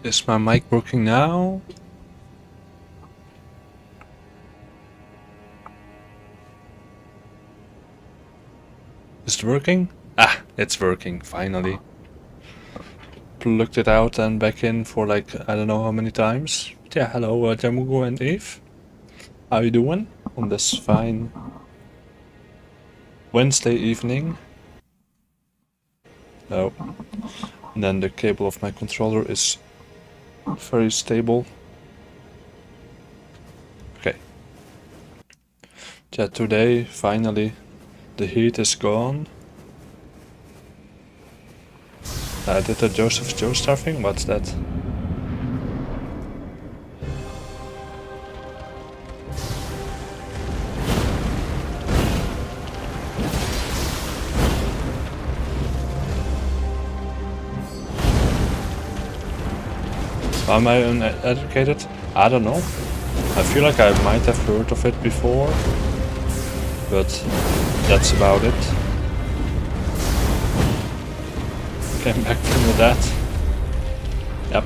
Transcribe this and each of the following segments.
Is my mic working now? Is it working? Ah, it's working, finally. Plugged it out and back in for like, I don't know how many times. But yeah, hello Jamugo and Eve. How you doing on this fine Wednesday evening? Oh. And then the cable of my controller is very stable. Okay. Yeah, today, finally, the heat is gone. I did a Joseph Joestar thing? What's that? Am I uneducated? I don't know. I feel like I might have heard of it before, but that's about it. Came back from that. Yep.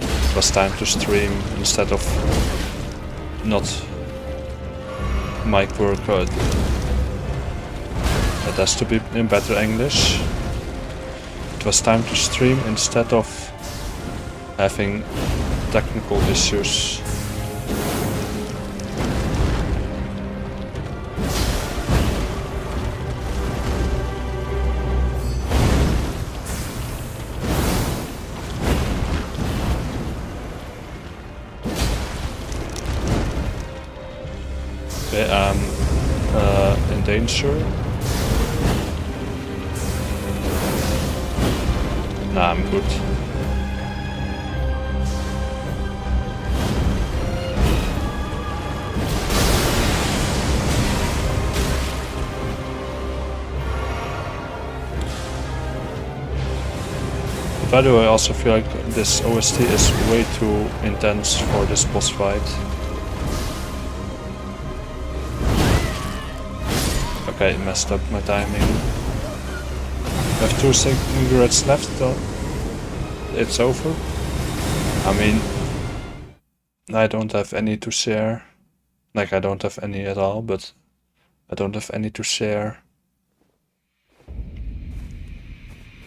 It was time to stream instead of not mic work. It has to be in better English. It was time to stream instead of having technical issues. Okay, I'm in danger. Nah, I'm good. By the way, I also feel like this OST is way too intense for this boss fight. Okay, messed up my timing. I have 2 cigarettes left though. It's over. I mean, I don't have any to share. Like, I don't have any at all, but I don't have any to share.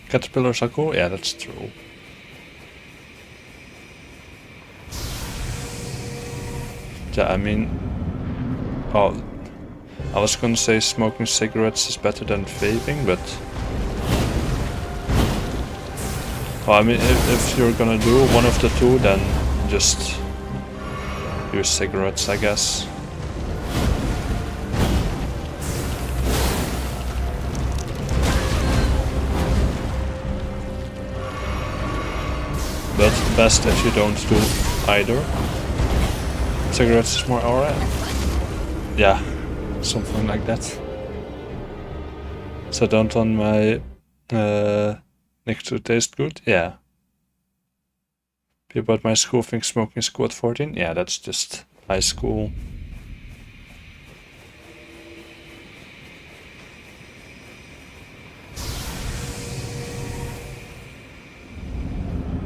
Caterpillars are cool? Yeah, that's true. Yeah, I mean... Oh, I was gonna say smoking cigarettes is better than vaping, but... Well, I mean, if you're gonna do one of the two, then just use cigarettes, I guess. But best if you don't do either. Cigarettes is more alright. Yeah, something like that. So don't want my Nick to taste good? Yeah. People at my school think smoking is cool at 14? Yeah, that's just high school.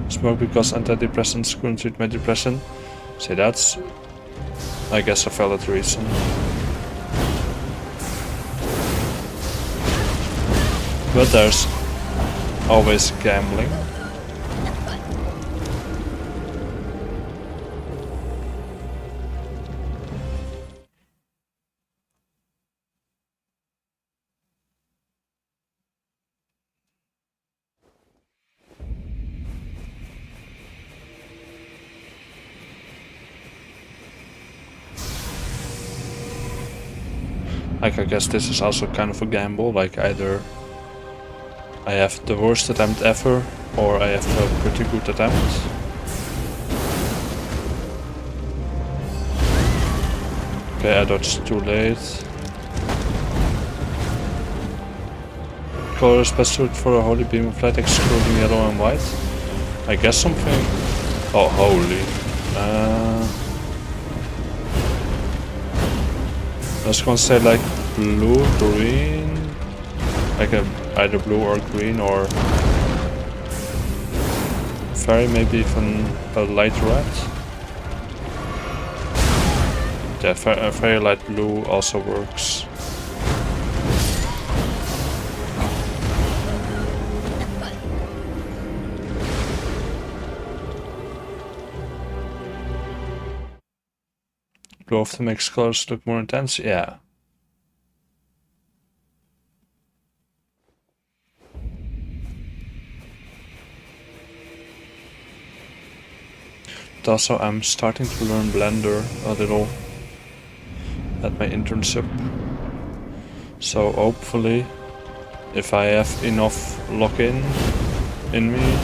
Smoke because antidepressants couldn't treat my depression. See, that's, I guess, a valid reason. But there's always gambling. Like, I guess this is also kind of a gamble, like either I have the worst attempt ever, or I have a pretty good attempt. Okay, I dodged too late. Color is best suited for a holy beam of light excluding yellow and white. I guess something... Oh, holy. I was gonna say like blue, green, like either blue or green or very maybe even a light red. Yeah, a very light blue also works. Blue often makes colors look more intense, yeah. But also I'm starting to learn Blender a little at my internship. So hopefully, if I have enough lock-in in me,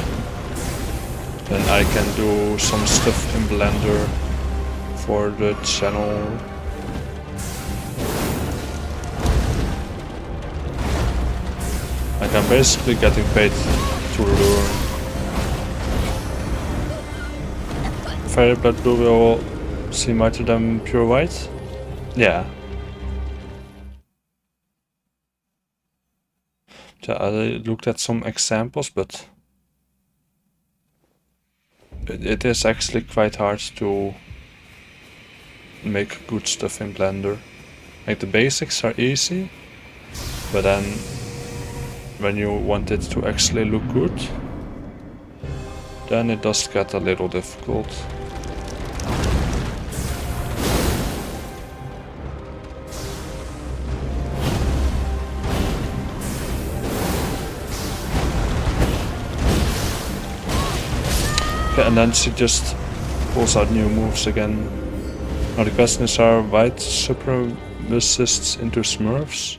then I can do some stuff in Blender for the channel. Like I'm basically getting paid to learn. Fairy blood blue will seem lighter than pure white? Yeah. So I looked at some examples, but it is actually quite hard to make good stuff in Blender. Like the basics are easy, but then when you want it to actually look good, then it does get a little difficult. Okay, and then she just pulls out new moves again. Now the question is, are white supremacists into Smurfs?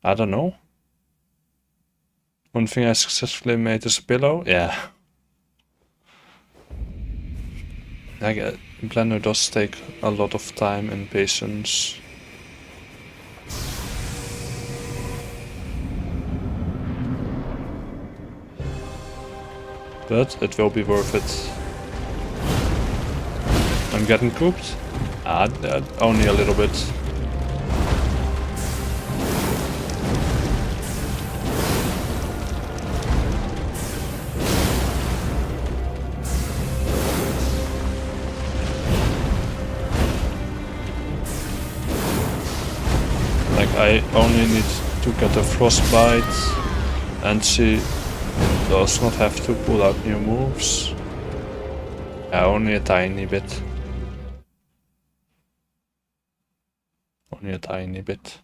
I don't know. One thing I successfully made is a pillow? Yeah. Like, Blender does take a lot of time and patience. But it will be worth it. I'm getting cooked? Only a little bit. Like I only need to get a frostbite and she does not have to pull out new moves. Yeah, only a tiny bit. Only a tiny bit.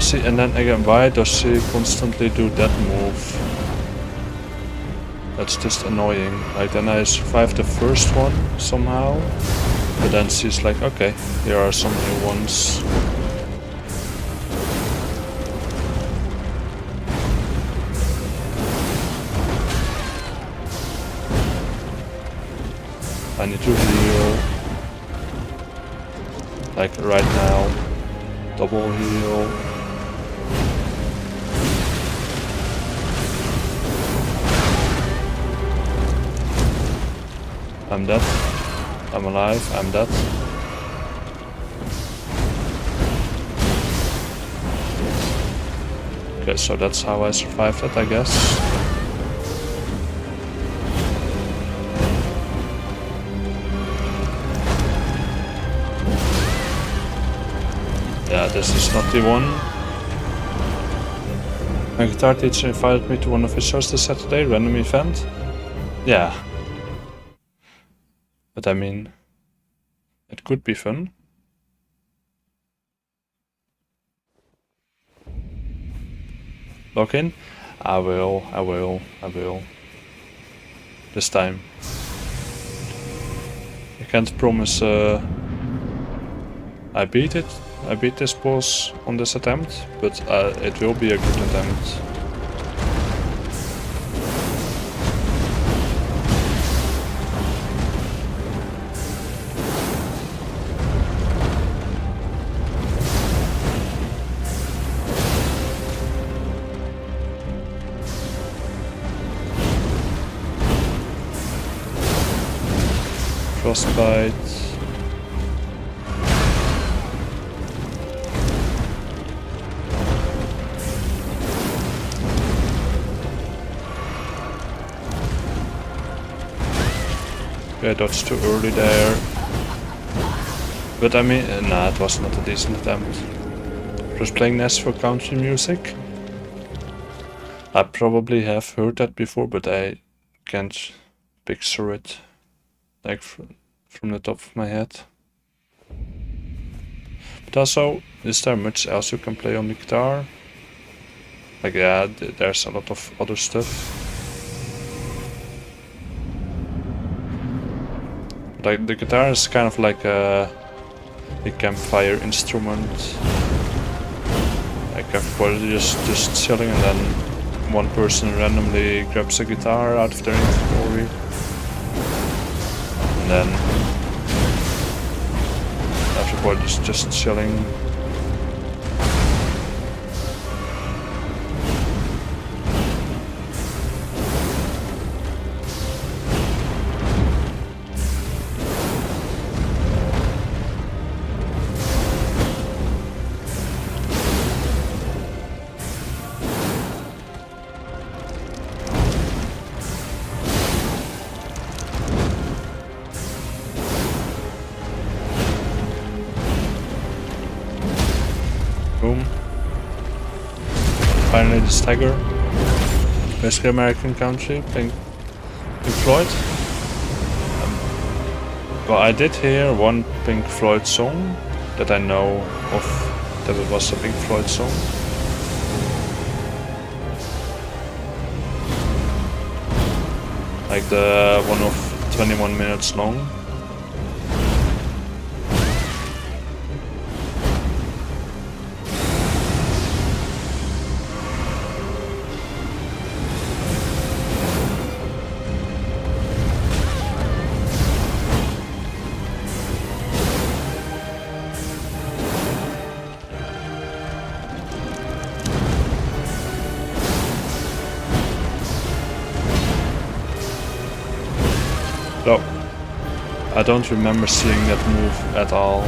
See, and then again, why does she constantly do that move? That's just annoying. Like then I survived the first one somehow, but then she's like, okay, here are some new ones. I need to heal. Like right now. Double heal. I'm dead. I'm alive. I'm dead. Okay, so that's how I survived it, I guess. Yeah, this is not the one. My guitar teacher invited me to one of his shows this Saturday, random event. Yeah. But I mean, it could be fun. Log in? I will. This time. I can't promise I beat it. I beat this boss on this attempt, but it will be a good attempt. frostbite. Okay, dodged too early there. But I mean, nah, it was not a decent attempt. Just playing NES for country music. I probably have heard that before, but I can't picture it, like from the top of my head. But also, is there much else you can play on the guitar? Like, yeah, there's a lot of other stuff. Like, the guitar is kind of like a campfire instrument. Like, everybody just chilling, and then one person randomly grabs a guitar out of their inventory. And then everybody's just chilling. Boom. Finally the stagger. Basically American country, Pink Floyd. Well, I did hear one Pink Floyd song that I know of, that it was a Pink Floyd song. Like the one of 21 minutes long. So, I don't remember seeing that move at all.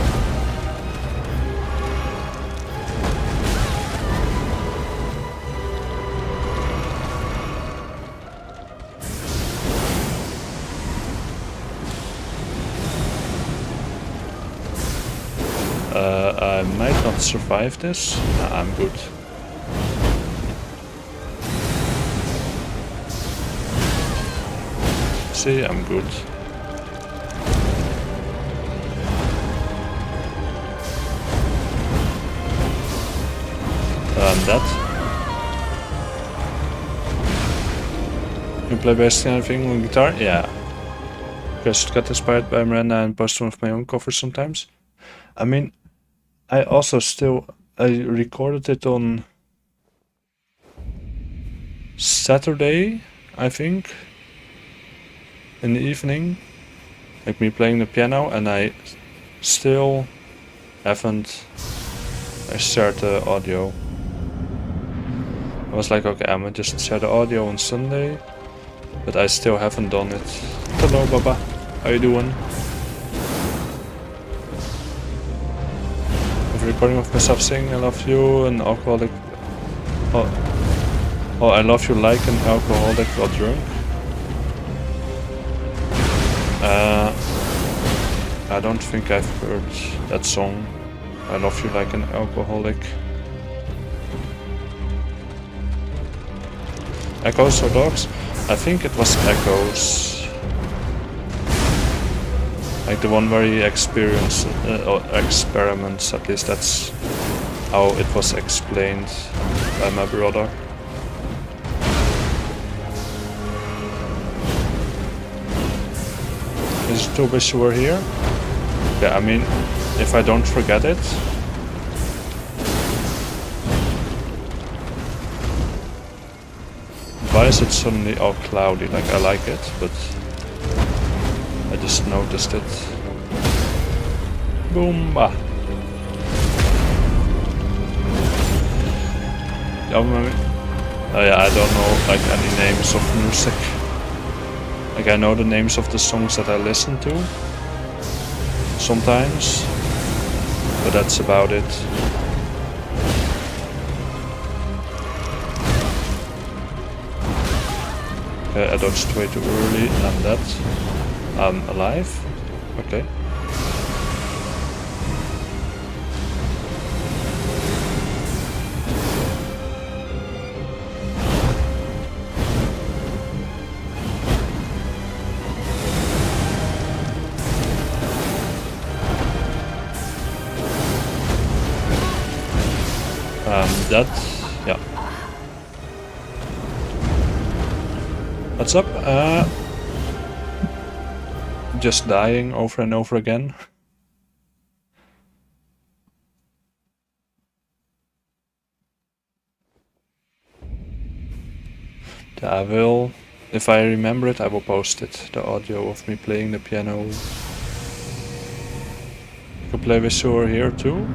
I might not survive this. Nah, I'm good. See, I'm good. That. You play basically anything on guitar? Yeah. Because it got inspired by Miranda and post one of my own covers sometimes. I mean, I recorded it on Saturday, I think, in the evening, like me playing the piano, and I still haven't shared the audio. I was like, okay, I'm gonna just share the audio on Sunday, but I still haven't done it. Hello, Baba. How you doing? I have a recording of myself saying I love you, an alcoholic. Oh, I love you like an alcoholic or drunk. I don't think I've heard that song. I love you like an alcoholic. Echoes or dogs? I think it was Echoes. Like the one where he experiments, at least that's how it was explained by my brother. Is it too wish you were here? Yeah, I mean, if I don't forget it. Why is it suddenly all cloudy? Like, I like it, but I just noticed it. Boomba! Yeah, I don't know like any names of music. Like, I know the names of the songs that I listen to, sometimes, but that's about it. Okay, I dodged way too early, and that. I'm alive. Okay. That, yeah. What's up? Just dying over and over again. I will, if I remember it, I will post it, the audio of me playing the piano. You can play with Sur here too?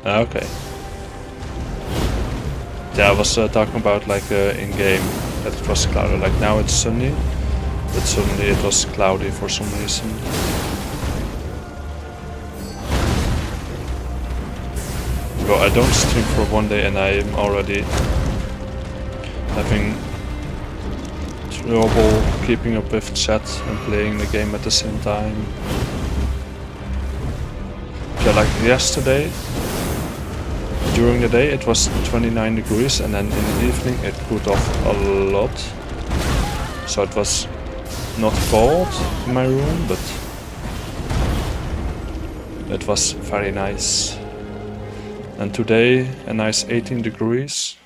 Okay. Yeah, I was talking about like in-game, that it was cloudy. Like now it's sunny, but suddenly it was cloudy for some reason. Well, I don't stream for one day and I am already having trouble keeping up with chat and playing the game at the same time. Yeah, like yesterday, during the day it was 29 degrees and then in the evening it cooled off a lot. So it was not cold in my room, but it was very nice. And today a nice 18 degrees.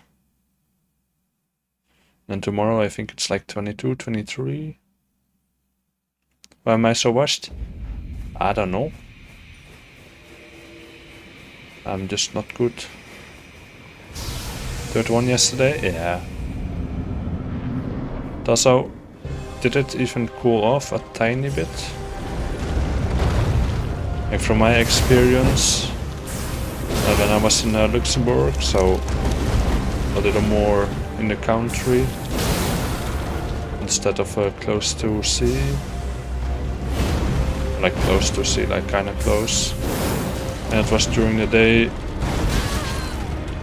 And tomorrow I think it's like 22, 23. Why am I so washed? I don't know. I'm just not good. Third one yesterday? Yeah. Also, did it even cool off a tiny bit? Like from my experience, when I was in Luxembourg, so a little more in the country instead of close to sea. Like close to sea, like kinda close. And it was during the day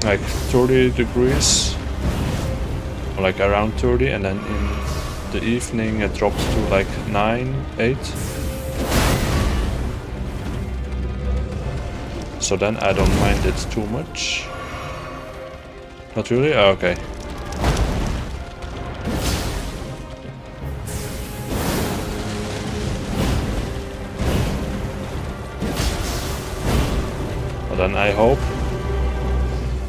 like 30 degrees, or like around 30, and then in the evening it dropped to like 9, 8. So then I don't mind it too much. Not really? Oh, okay. Well, then I hope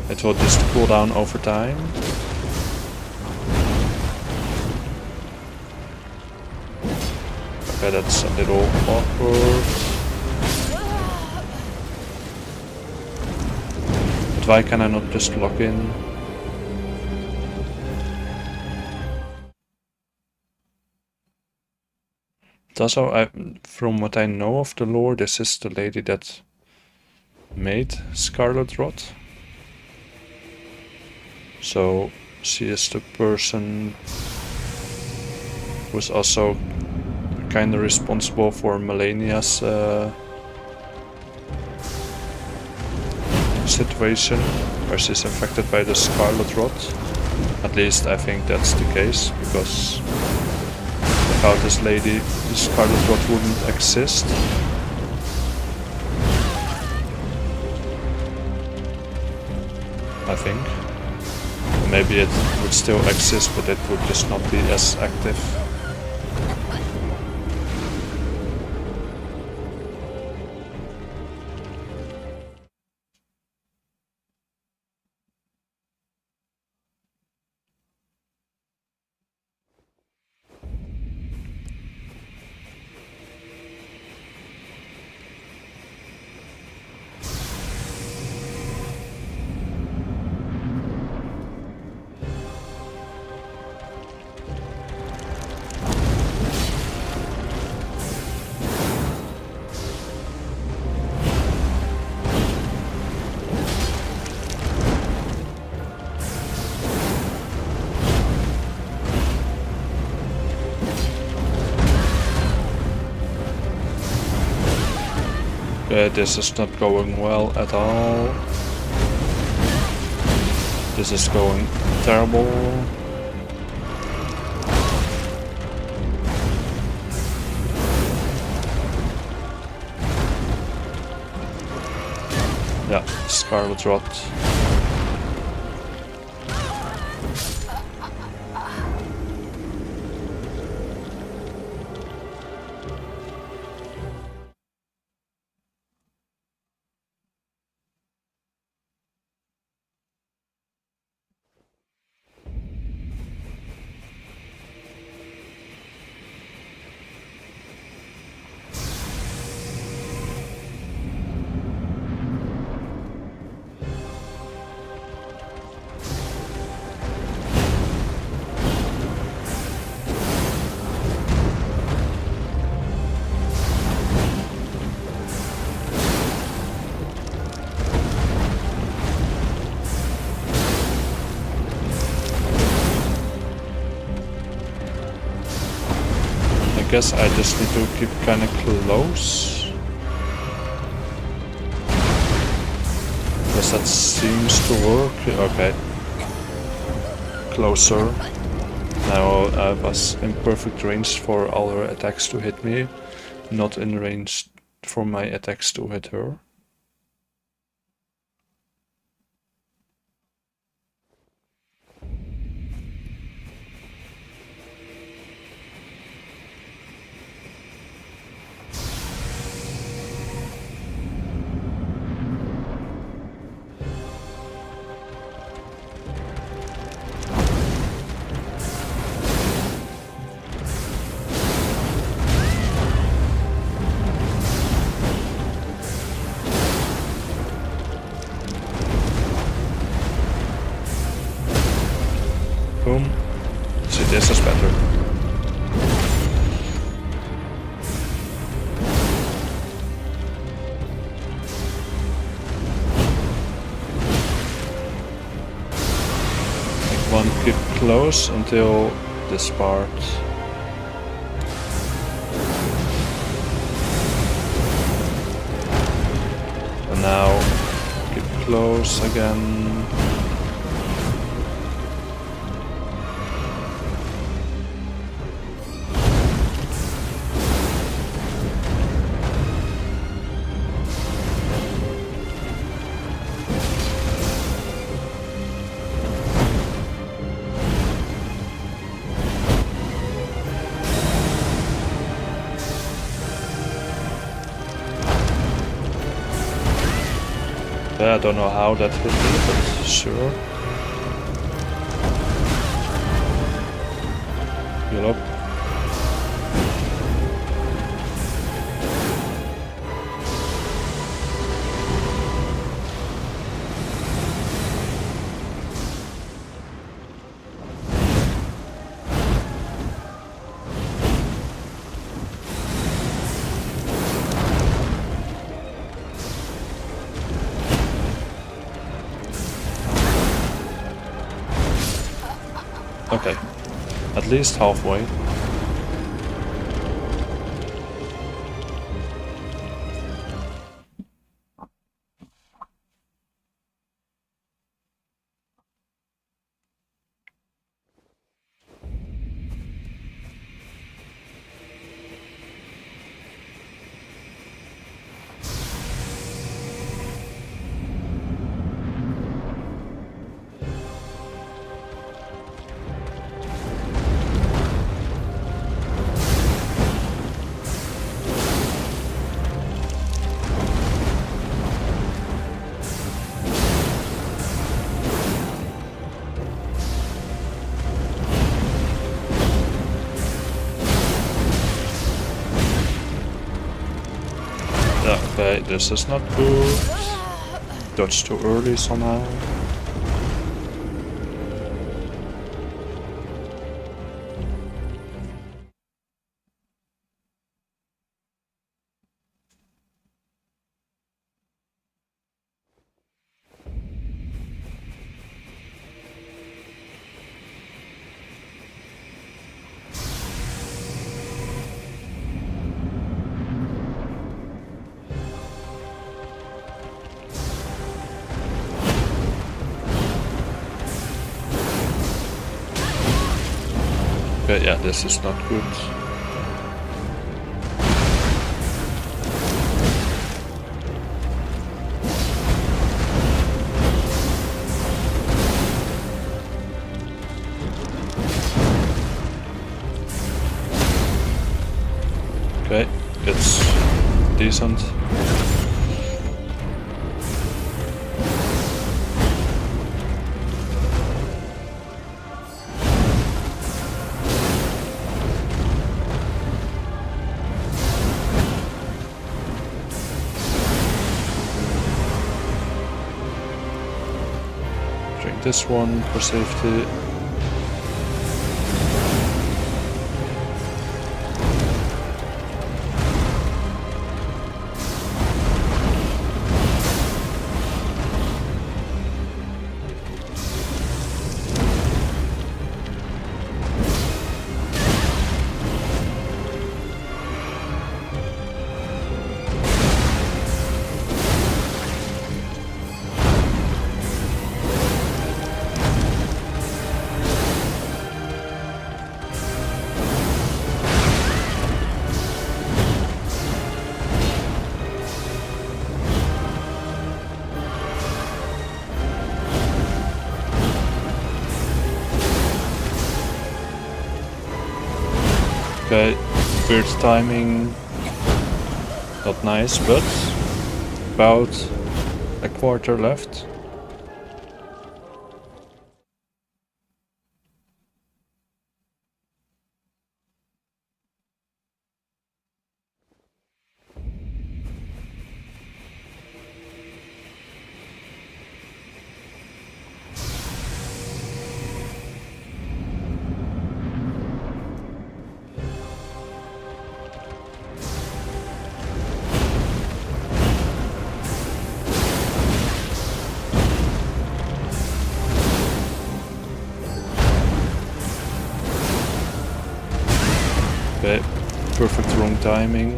it will just cool down over time. Okay, that's a little awkward. But why can I not just lock in? But also, from what I know of the lore, this is the lady that made Scarlet Rot. So she is the person who's also kinda responsible for Melania's situation, where she's infected by the Scarlet Rot. At least I think that's the case, because without this lady, the Scarlet Rot wouldn't exist. I think. Maybe it would still exist, but it would just not be as active. Okay, this is not going well at all. This is going terrible. Yeah, Scarlet Rot. I guess I just need to keep kinda close. Because that seems to work. Okay. Closer. Now I was in perfect range for all her attacks to hit me, not in range for my attacks to hit her. Boom. See, this is better. I want to keep close until this part. And now keep close again. I don't know how that hit me, but sure. Heal up. Okay, at least halfway. Okay, this is not good. Dodged too early somehow. Okay, yeah, this is not good. Okay, it's decent. Drink this one for safety. Okay, weird timing, not nice, but about a quarter left. Okay, perfect wrong timing.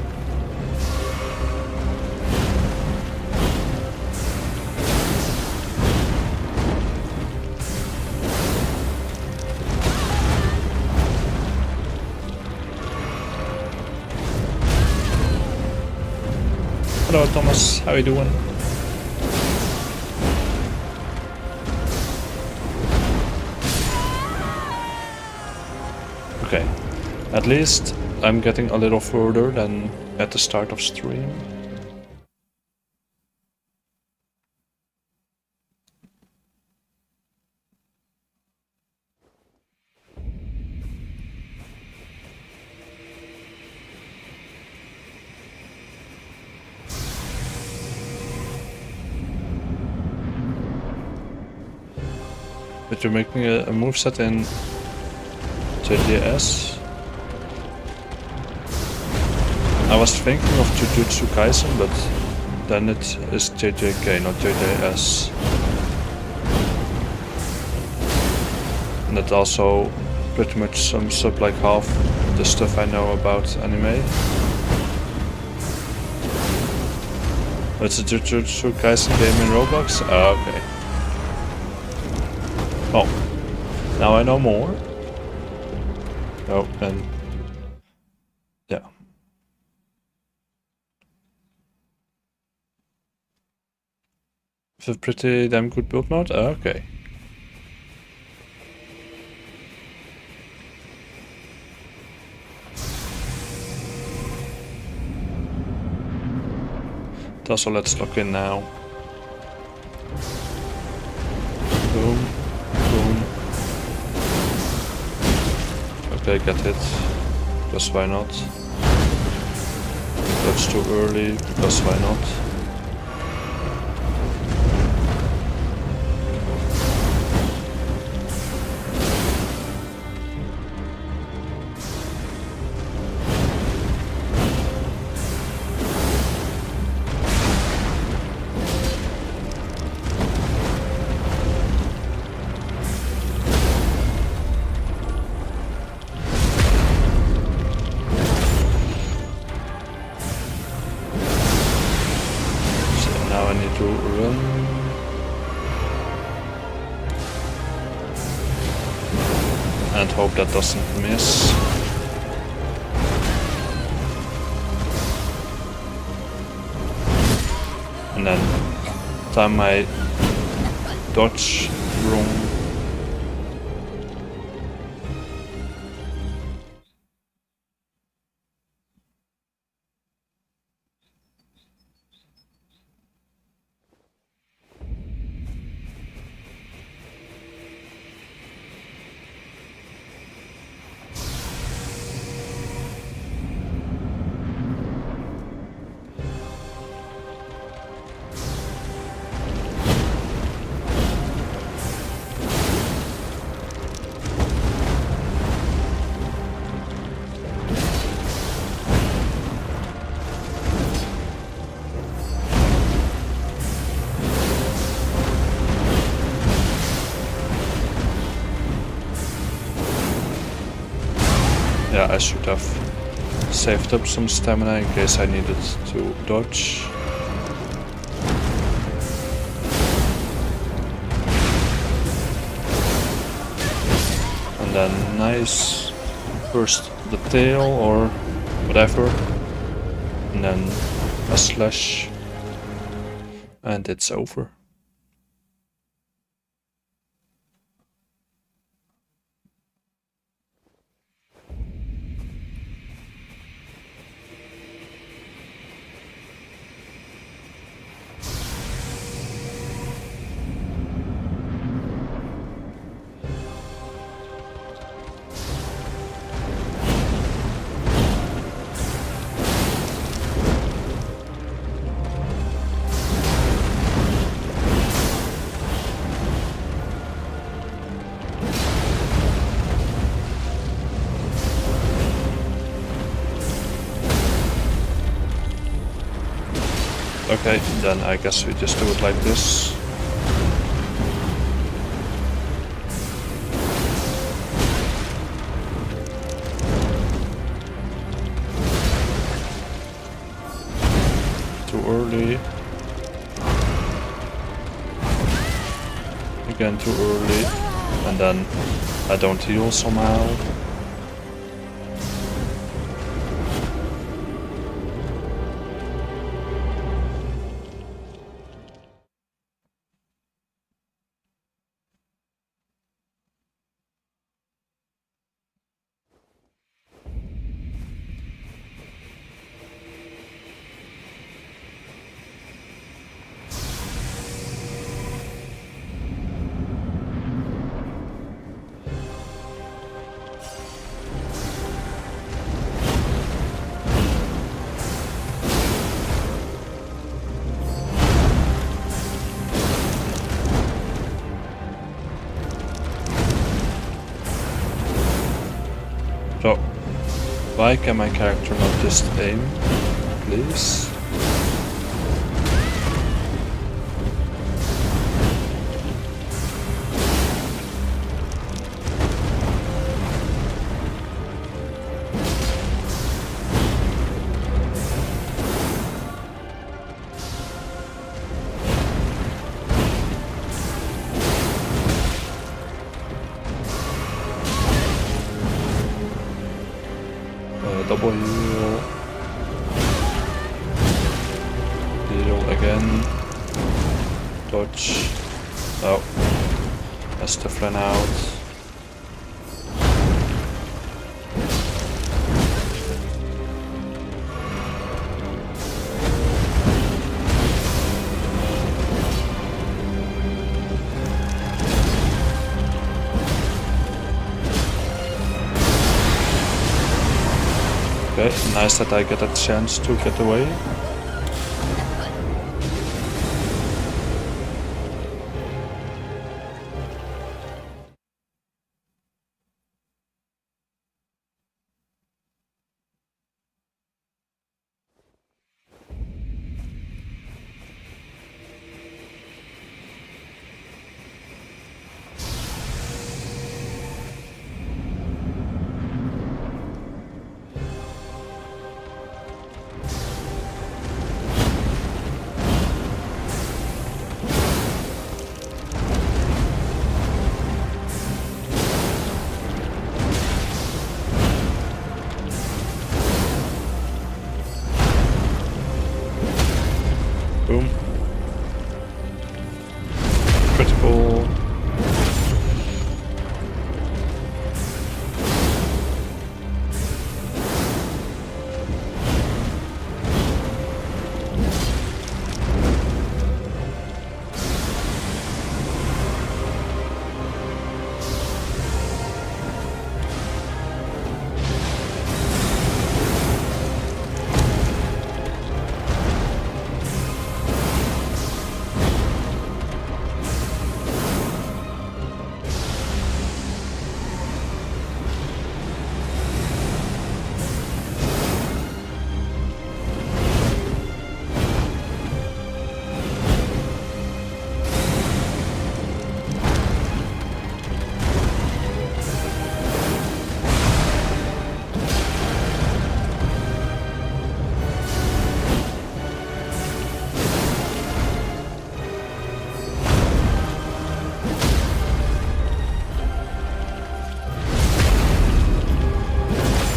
Hello Thomas, how you doing? Okay, at least I'm getting a little further than at the start of stream. But you're making a moveset in JDS. I was thinking of Jujutsu Kaisen, but then it is JJK, not JJS. And that also pretty much sums up like half the stuff I know about anime. It's a Jujutsu Kaisen game in Roblox? Okay. Oh, now I know more. Oh, and yeah. With a pretty damn good build mode? Okay. So let's lock in now. Boom, boom. Okay, get hit. Because why not? That's too early, because why not? and hope that doesn't miss. And then time my dodge wrong. Yeah, I should have saved up some stamina in case I needed to dodge. And then nice, first the tail or whatever, and then a slash, and it's over. Okay, then I guess we just do it like this. Too early. Again too early. And then I don't heal somehow. So, why can my character not just aim, please? Double heal. Heal again. Dodge. Oh. I stuff ran out. Okay, nice that I get a chance to get away.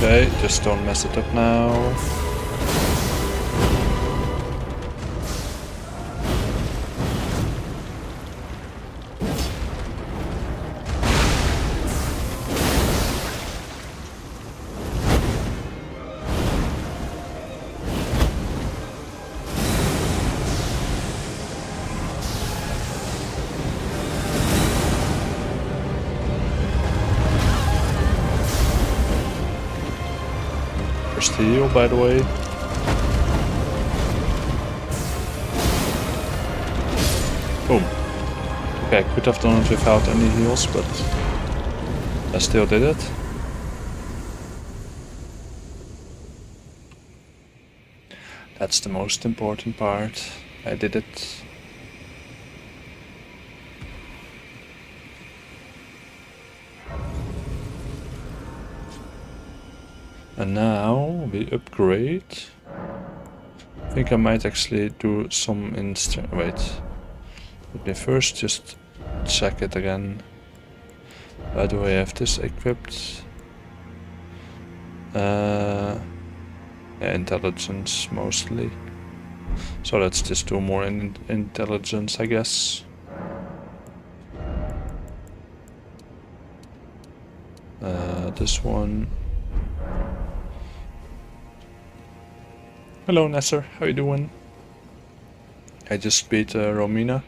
Okay, just don't mess it up now. First heal, by the way. Boom. Okay, could have done it without any heals, but I still did it. That's the most important part. I did it. And now we upgrade. I think I might actually do some wait. Let me first just check it again. Why do I have this equipped? Yeah, intelligence mostly. So let's just do more intelligence, I guess. This one. Hello Nesser, how you doing? I just beat Romina,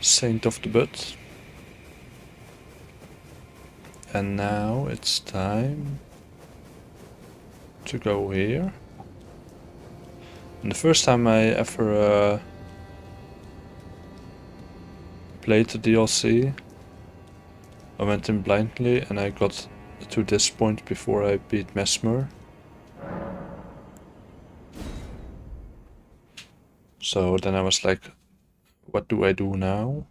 Saint of the Butt. And now it's time to go here. And the first time I ever played the DLC, I went in blindly and I got to this point before I beat Mesmer. So then I was like, what do I do now?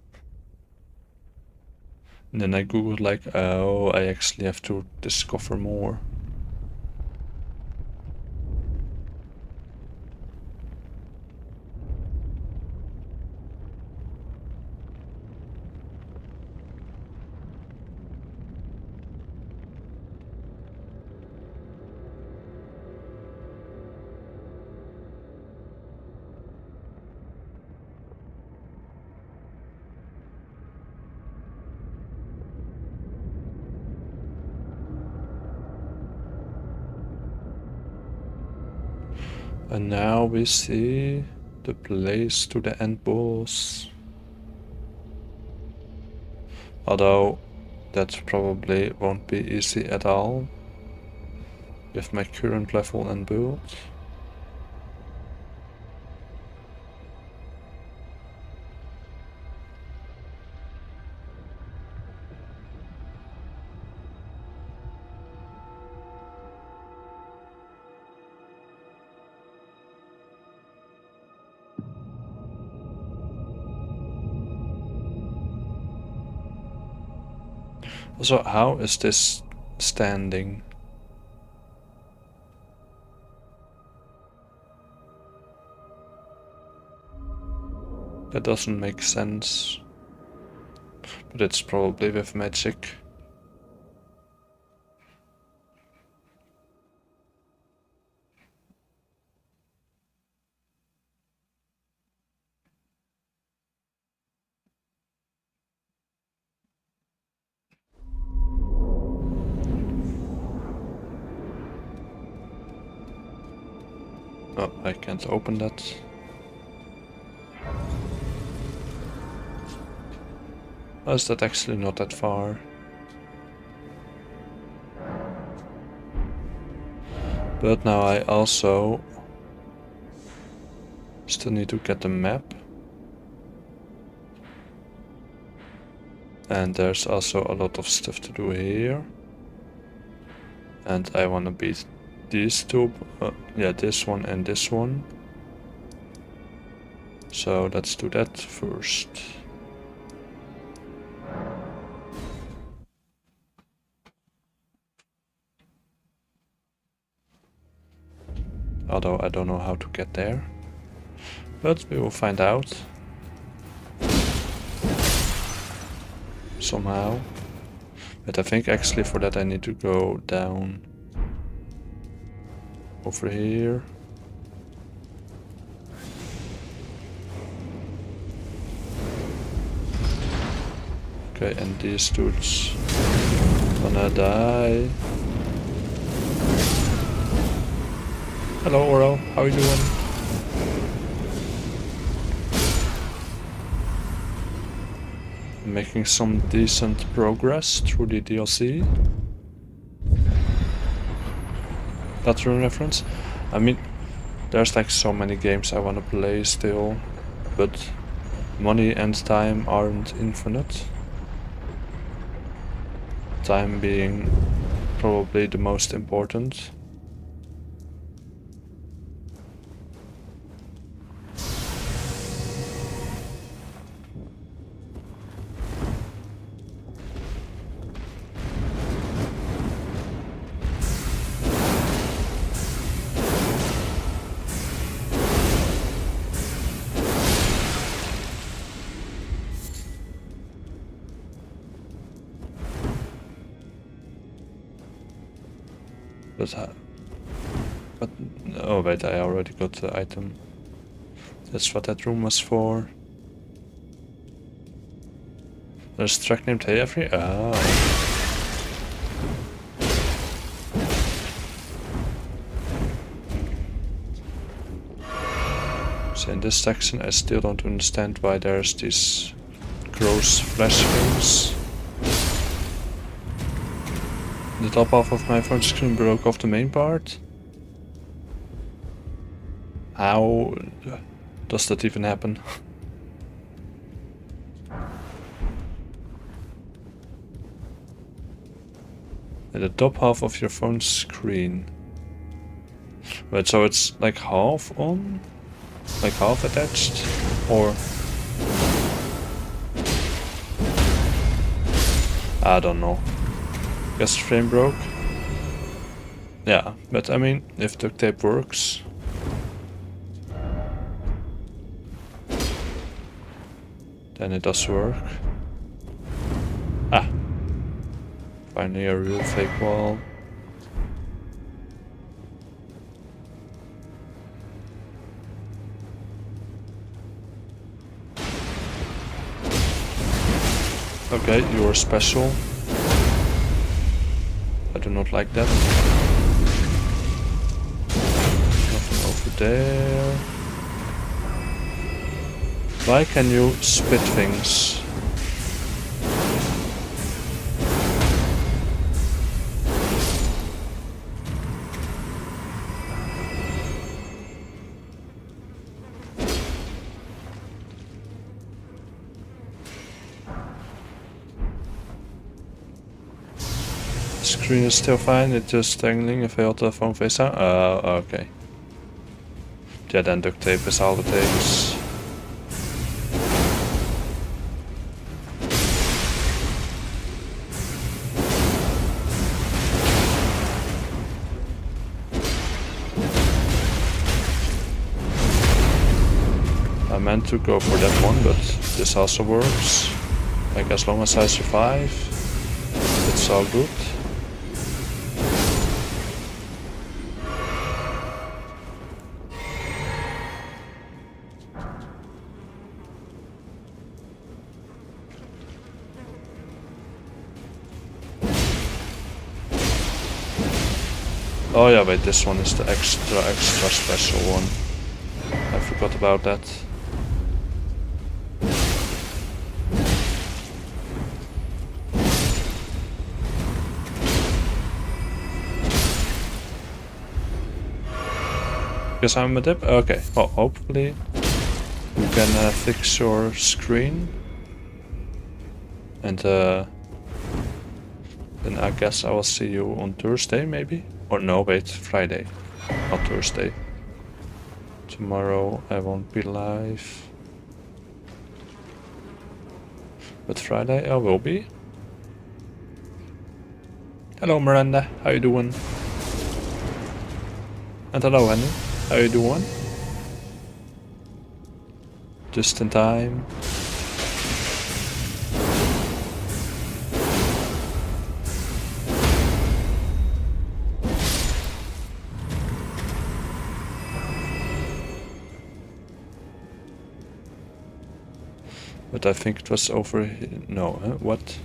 And then I googled like, oh, I actually have to discover more. And now we see the place to the end boss. Although that probably won't be easy at all with my current level and build. Also, how is this standing? That doesn't make sense. But it's probably with magic. Oh, I can't open that. Oh, is that actually not that far? But now I also still need to get the map. And there's also a lot of stuff to do here. And I want to beat these two, yeah, this one and this one. So let's do that first. Although I don't know how to get there. But we will find out. Somehow. But I think actually for that I need to go down over here. Okay, and these dudes gonna die. Hello Oro, how you doing? Making some decent progress through the DLC. That's a reference. I mean, there's like so many games I wanna play still, but money and time aren't infinite. Time being probably the most important. But oh wait, I already got the item. That's what that room was for. There's a track named ERDTREE. Ah. So in this section I still don't understand why there's these gross flash things. The top half of my phone screen broke off the main part. How does that even happen? At the top half of your phone screen. Wait, so it's like half on? Like half attached? Or... I don't know. Guess the frame broke? Yeah, but I mean, if duct tape works... then it does work. Ah! Finally a real fake wall. Okay, you are special. I do not like that. Nothing over there. Why can you spit things? Screen is still fine, it's just dangling if I hold the phone face down. Okay. Yeah, then duct tape is all it takes. I meant to go for that one, but this also works. Like as long as I survive, it's all good. Oh yeah, wait, this one is the extra special one. I forgot about that. Because I'm a dip? Okay, well, hopefully you can fix your screen. And then I guess I will see you on Thursday, maybe? Or no, wait, Friday, not Thursday. Tomorrow I won't be live. But Friday I will be. Hello Miranda, how you doing? And hello Henry, how you doing? Just in time. But I think it was over here. No, what?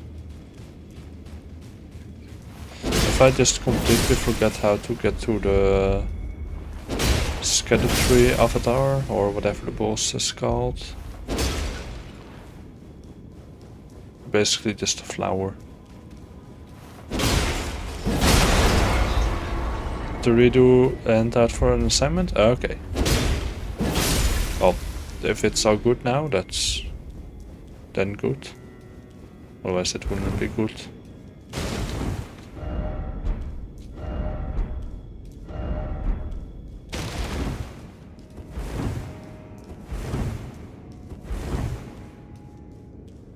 If I just completely forget how to get to the ERDTREE avatar, or whatever the boss is called. Basically just a flower. To redo and out for an assignment? Okay. Well, if it's all good now, that's then good. Otherwise it wouldn't be good.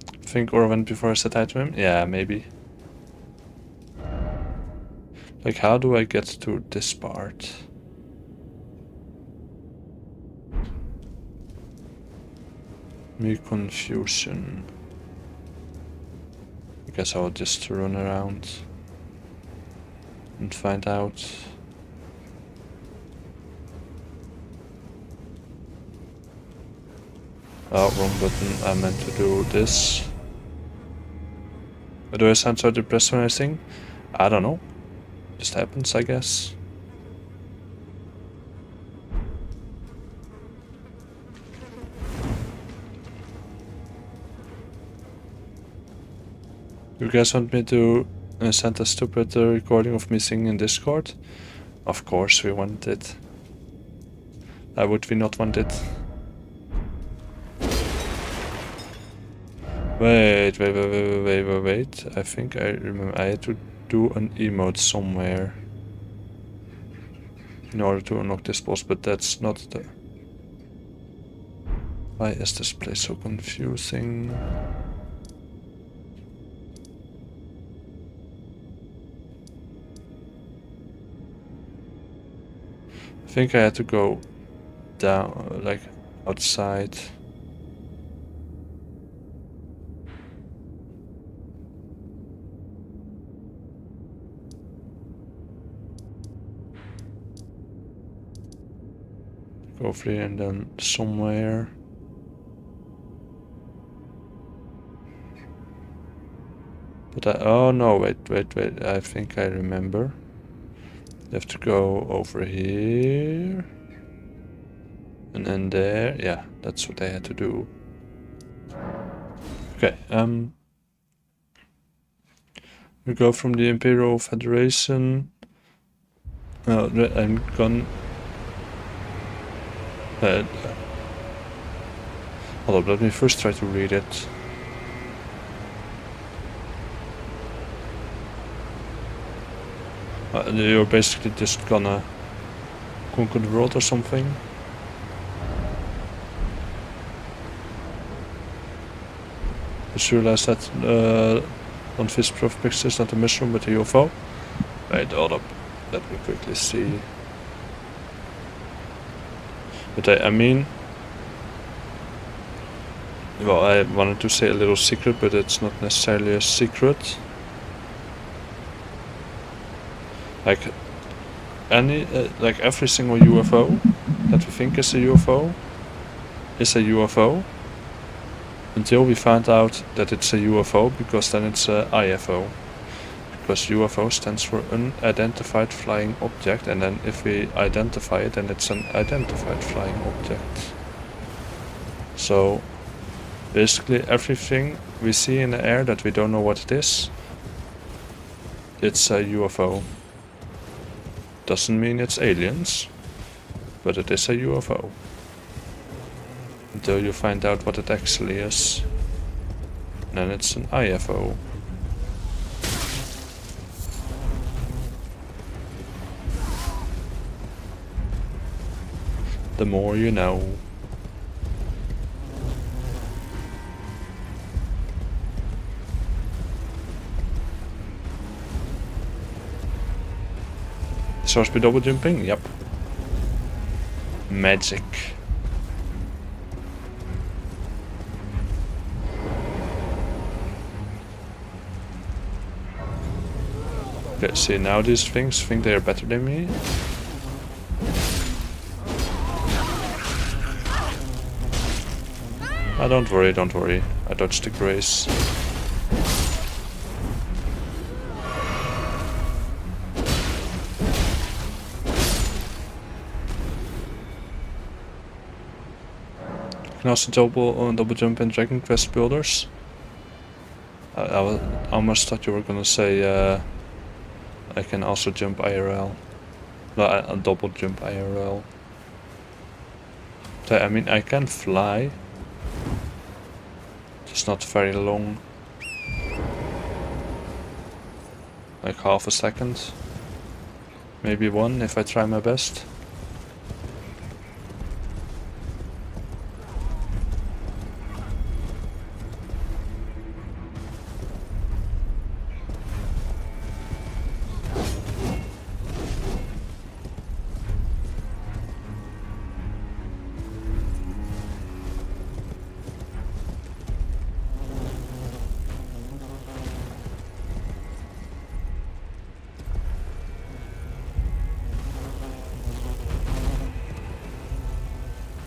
I think Or went before I said hi to him? Yeah, maybe. Like, how do I get to this part? Me confusion. I guess I'll just run around and find out. Oh, wrong button. I meant to do this. Do I sound so depressed when I sing? I don't know. Just happens, I guess. You guys want me to send a stupid recording of me singing in Discord? Of course we want it. Why would we not want it? Wait. I think I remember I had to do an emote somewhere in order to unlock this boss, but that's not the... Why is this place so confusing? I think I had to go down, like outside. Go over here and then somewhere. But oh no, wait, I think I remember. You have to go over here. And then there, yeah, that's what I had to do. Okay, we go from the Imperial Federation. I'm gone. Hold up, let me first try to read it. You're basically just gonna conquer the world or something. Just realized that on this profile picture is not a mushroom but a UFO. Wait, hold up. Let me quickly see. But I mean... Well, I wanted to say a little secret, but it's not necessarily a secret. Like every single UFO that we think is a UFO until we find out that it's a UFO, because then it's a IFO. Because UFO stands for unidentified flying object, and then if we identify it, then it's an identified flying object. So basically everything we see in the air that we don't know what it is, it's a UFO. Doesn't mean it's aliens, but it is a UFO. Until you find out what it actually is. And then it's an IFO. The more you know. Source be double jumping? Yep. Magic. Okay, see, now these things think they are better than me. Ah, don't worry, don't worry. I dodged the grace. You can also double jump in Dragon Quest builders. I almost thought you were gonna say I can also jump IRL. No, I double jump IRL. So, I mean, I can fly. Just not very long. Like half a second. Maybe one if I try my best.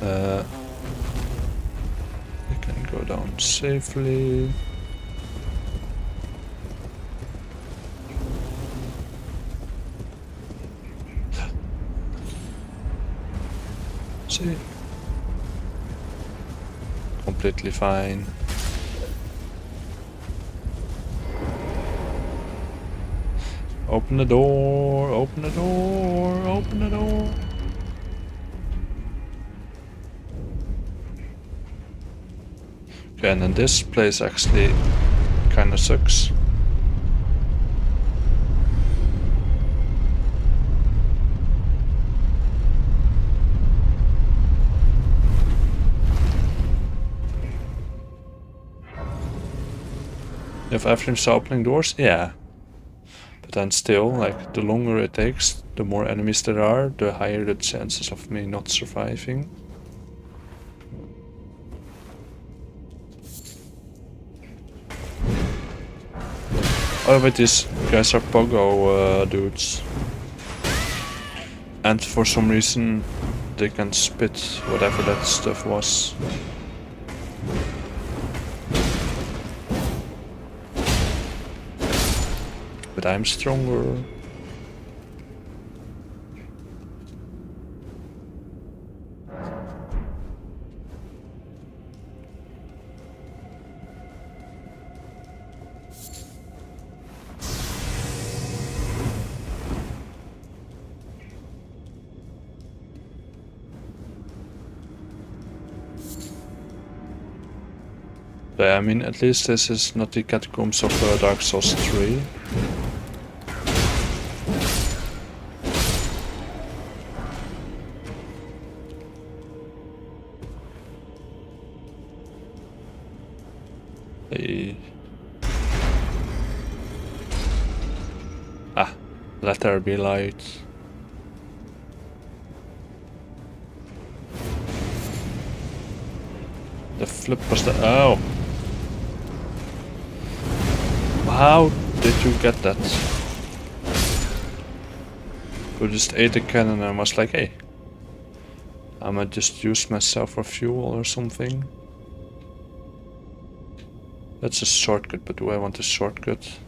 You can go down safely. See? Completely fine. Open the door, open the door, open the door. Okay, and then this place actually kinda sucks. If everything's opening doors, yeah. But then still, like, the longer it takes, the more enemies there are, the higher the chances of me not surviving. Oh, but these guys are pogo dudes. And for some reason, they can spit whatever that stuff was. But I'm stronger. But I mean, at least this is not the catacombs of Dark Souls 3. Hey. Ah, let there be light. The flip was the... Oh! How did you get that? You just ate a cannon and was like, hey, I might just use myself for fuel or something. That's a shortcut, but do I want a shortcut?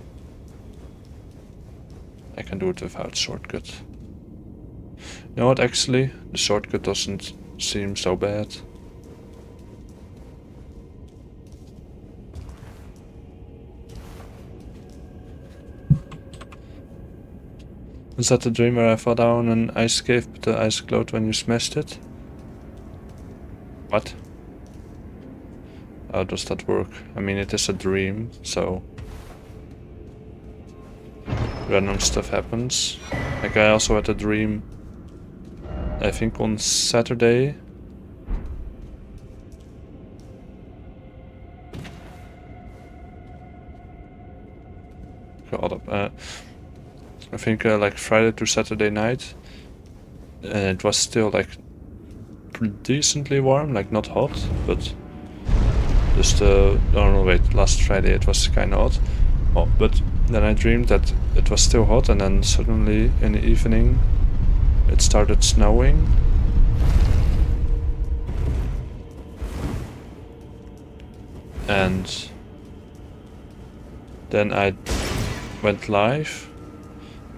I can do it without shortcut. You know what, actually, the shortcut doesn't seem so bad. Is that the dream where I fell down an ice cave but the ice glowed when you smashed it? What? How does that work? I mean, it is a dream, so random stuff happens. Like, I also had a dream, I think on Saturday. Hold up. I think like Friday to Saturday night, and it was still like decently warm, like not hot, but just oh no, wait, last Friday it was kind of hot. Oh, but then I dreamed that it was still hot, and then suddenly in the evening it started snowing. And then I went live.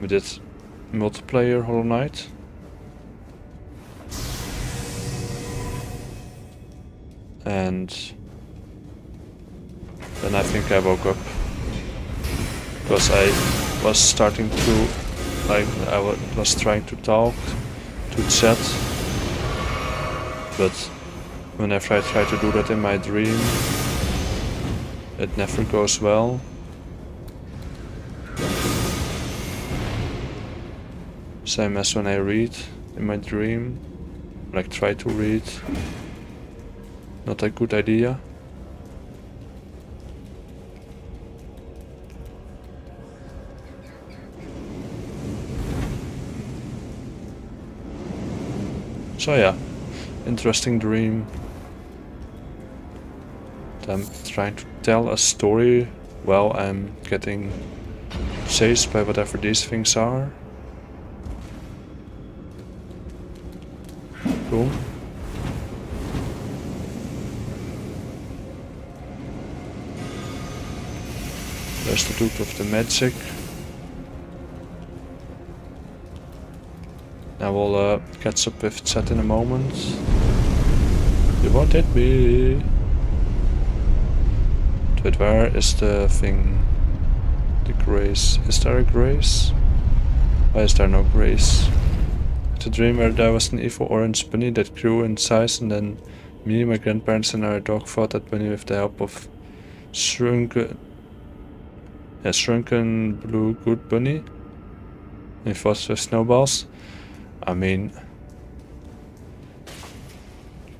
We did multiplayer Hollow Knight. And then I think I woke up. Because I was starting to, like, I was trying to talk to chat. But whenever I try to do that in my dream, it never goes well. Same as when I read in my dream, like try to read. Not a good idea. So yeah, interesting dream. I'm trying to tell a story while I'm getting chased by whatever these things are. Cool. There's the Duke of the Magic. I will catch up with chat in a moment. You won't hit me. But where is the thing? The grace. Is there a grace? Why is there no grace? The dream where there was an evil orange bunny that grew in size, and then me, my grandparents and our dog fought that bunny with the help of shrunken blue good bunny. And fought with snowballs. I mean,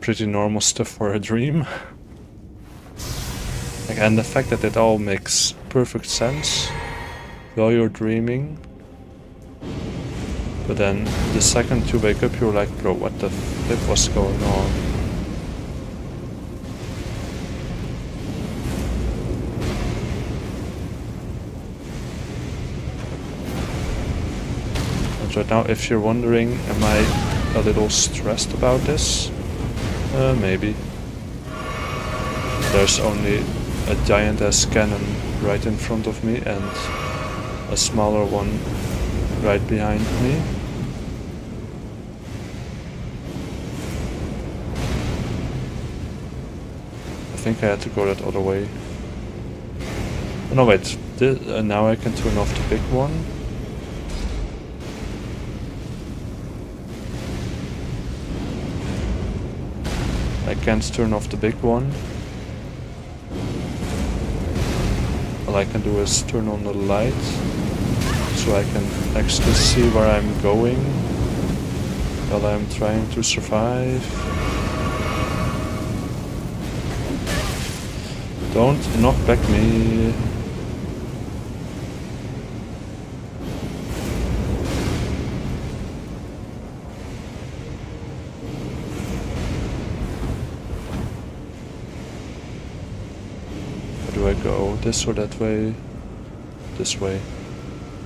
pretty normal stuff for a dream. And the fact that it all makes perfect sense while you're dreaming. But then the second you wake up, you're like, bro, what the flip was going on? And right now, if you're wondering, am I a little stressed about this? Maybe. There's only a giant ass cannon right in front of me and a smaller one right behind me. I think I had to go that other way. Oh, no wait, now I can turn off the big one. I can't turn off the big one. All I can do is turn on the light, so I can actually see where I'm going while I'm trying to survive. Don't knock back me. Where do I go? This or that way? This way.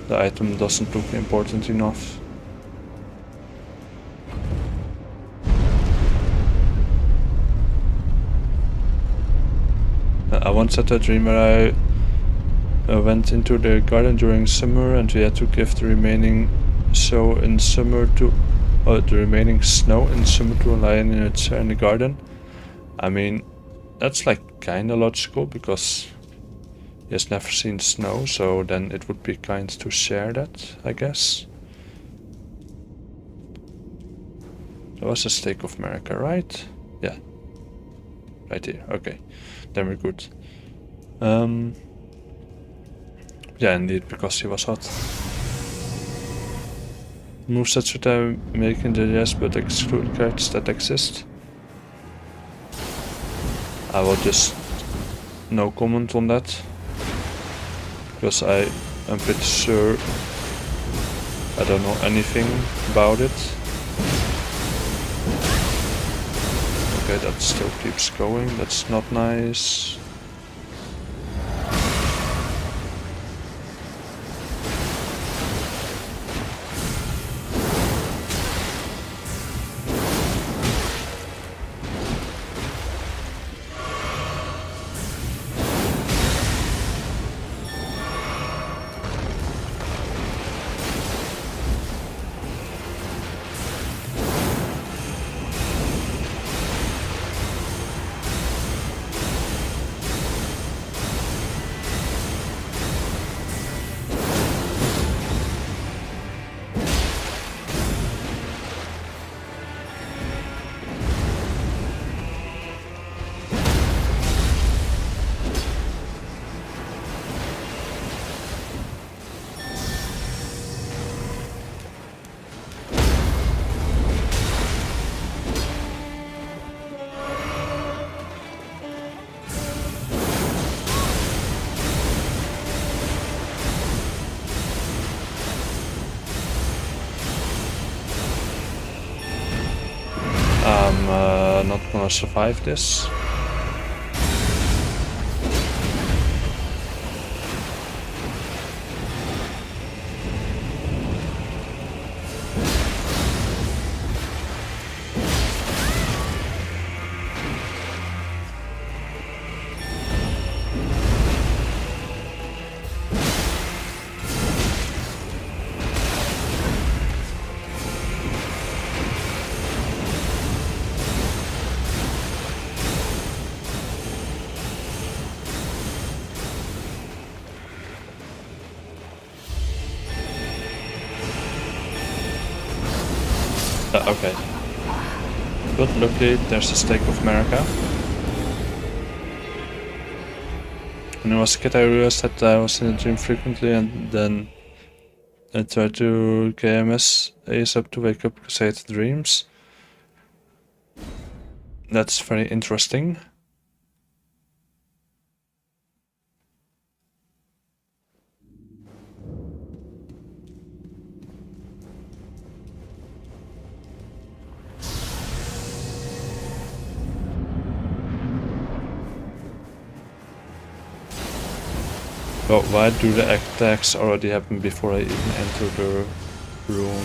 The item doesn't look important enough. I once had a dream where I went into the garden during summer, and we had to give the remaining snow in summer to a lion in a chair in the garden. I mean, that's like kinda logical because he has never seen snow, so then it would be kind to share that, I guess. That was a Stake of America, right? Yeah. Right here, okay. Then we're good. Yeah, indeed, because he was hot. Movesets should I make in the yes, but exclude cards that exist? I will just no comment on that. Because I am pretty sure I don't know anything about it. Okay, that still keeps going, that's not nice. gonna survive this. Okay. But luckily there's a stake of America. When I was a kid I realized that I was in a dream frequently, and then I tried to KMS ASAP to wake up because I had dreams. That's very interesting. But why do the attacks already happen before I even enter the room?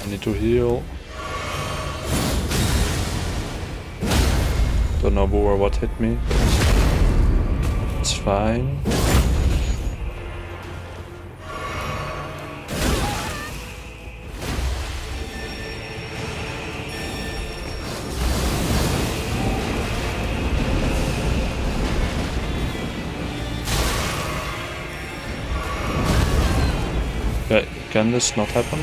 I need to heal. Don't know who or what hit me, but it's fine. Okay, can this not happen?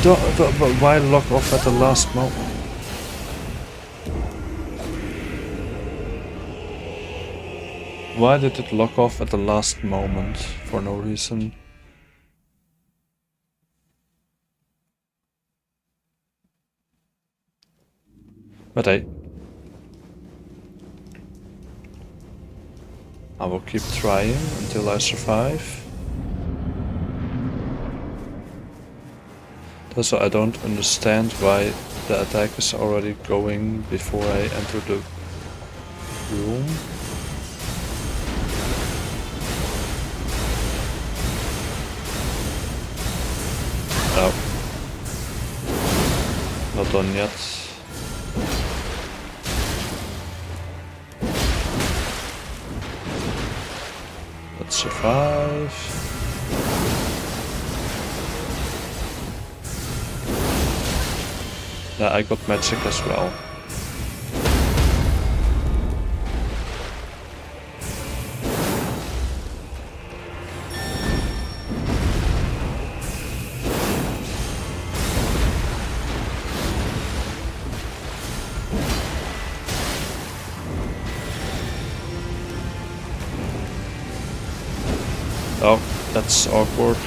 But why lock off at the last moment? Why did it lock off at the last moment for no reason? But I will keep trying until I survive. Also, I don't understand why the attack is already going before I enter the room. Oh. Not done yet. Let's survive. Yeah, I got magic as well. Oh, that's awkward.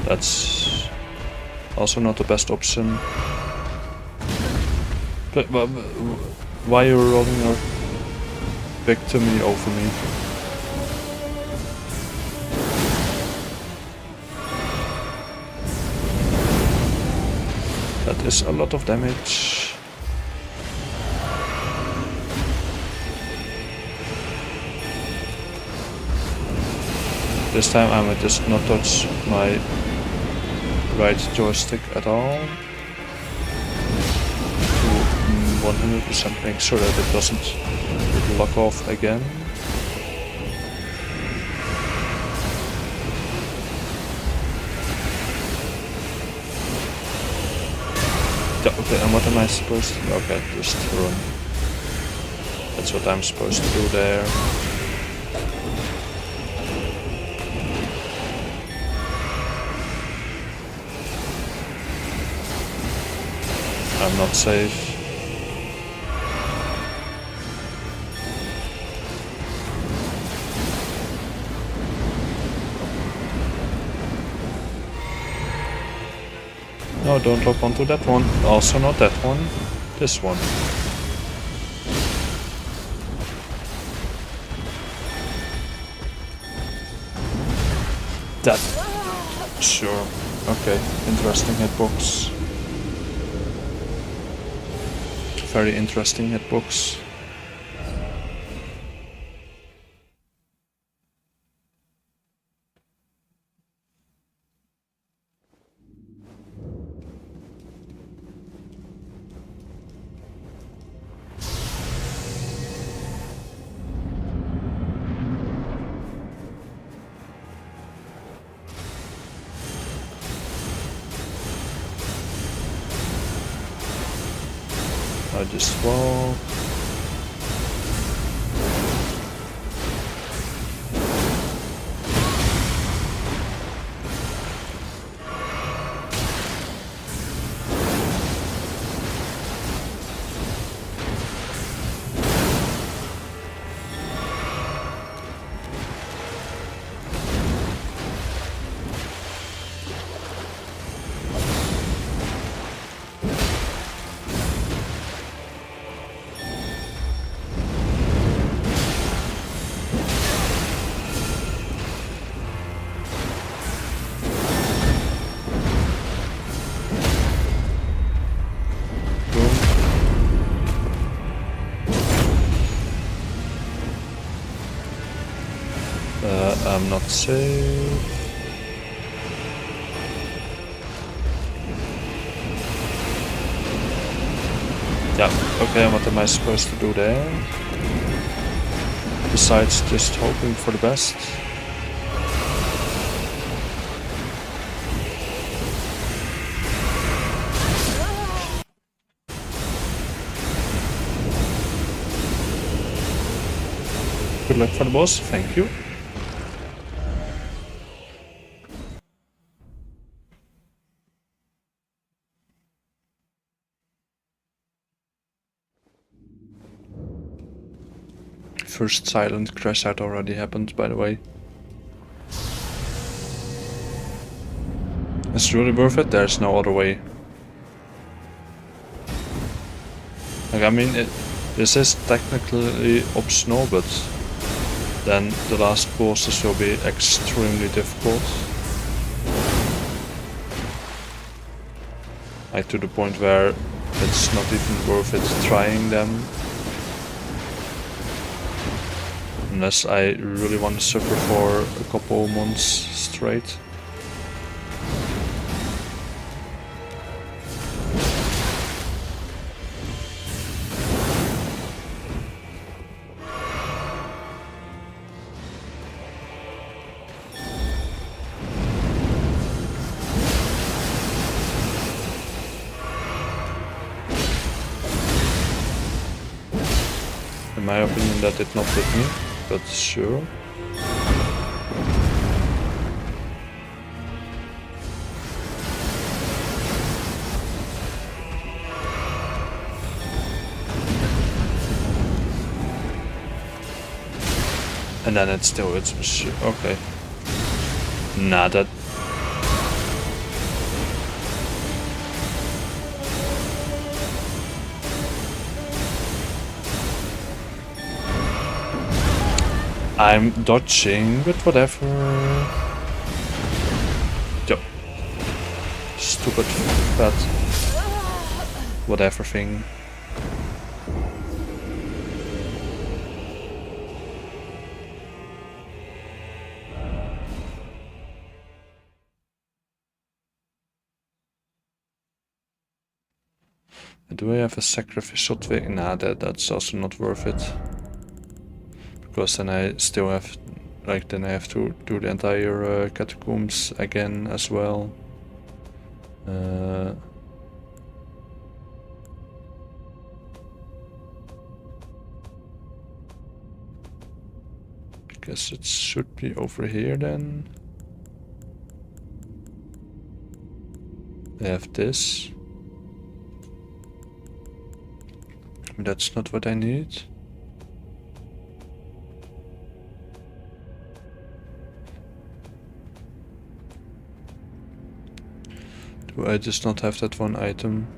That's also not the best option. But why are you rolling your victim over me? That is a lot of damage. This time I might just not touch my right joystick at all. To 100% make sure that it doesn't lock off again. Yeah, okay, and what am I supposed to do? Okay, just run. That's what I'm supposed to do there. I'm not safe. No, don't hop onto that one. Also not that one. This one. That. Sure. Okay. Interesting hitbox. Very interesting hitbox. I just walk. I'm not safe. Yeah, okay, what am I supposed to do there? Besides just hoping for the best. Good luck for the boss, thank you. First silent crash out already happened, by the way. It's really worth it, there's no other way. Like, I mean, this is technically optional, but then the last bosses will be extremely difficult. Like to the point where it's not even worth it trying them. Unless I really want to suffer for a couple months straight. In my opinion, that did not hit me, but sure. And then it still hits me, sure. Okay. Nah, that... I'm dodging, but whatever. Yep. Stupid fat whatever thing. Do I have a sacrificial twig? Nah, that's also not worth it. Because then I still have, like, then I have to do the entire catacombs again as well. I guess it should be over here then. I have this. That's not what I need. Do I just not have that one item?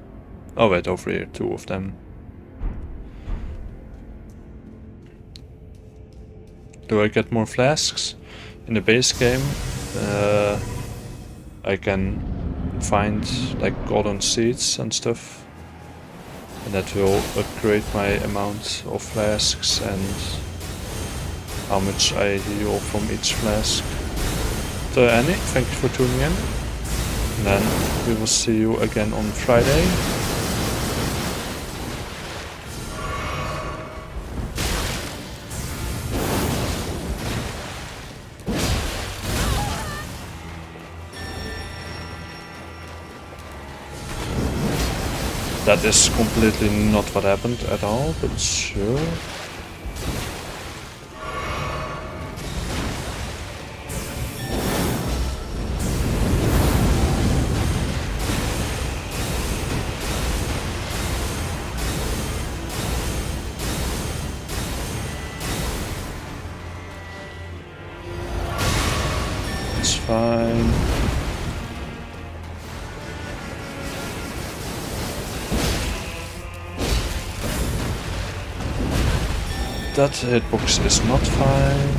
Oh wait, over here, 2 of them. Do I get more flasks? In the base game, I can find like golden seeds and stuff. And that will upgrade my amount of flasks and how much I heal from each flask. So Annie, thank you for tuning in. And then we will see you again on Friday. That is completely not what happened at all, but sure. It's fine. That hitbox is not fine.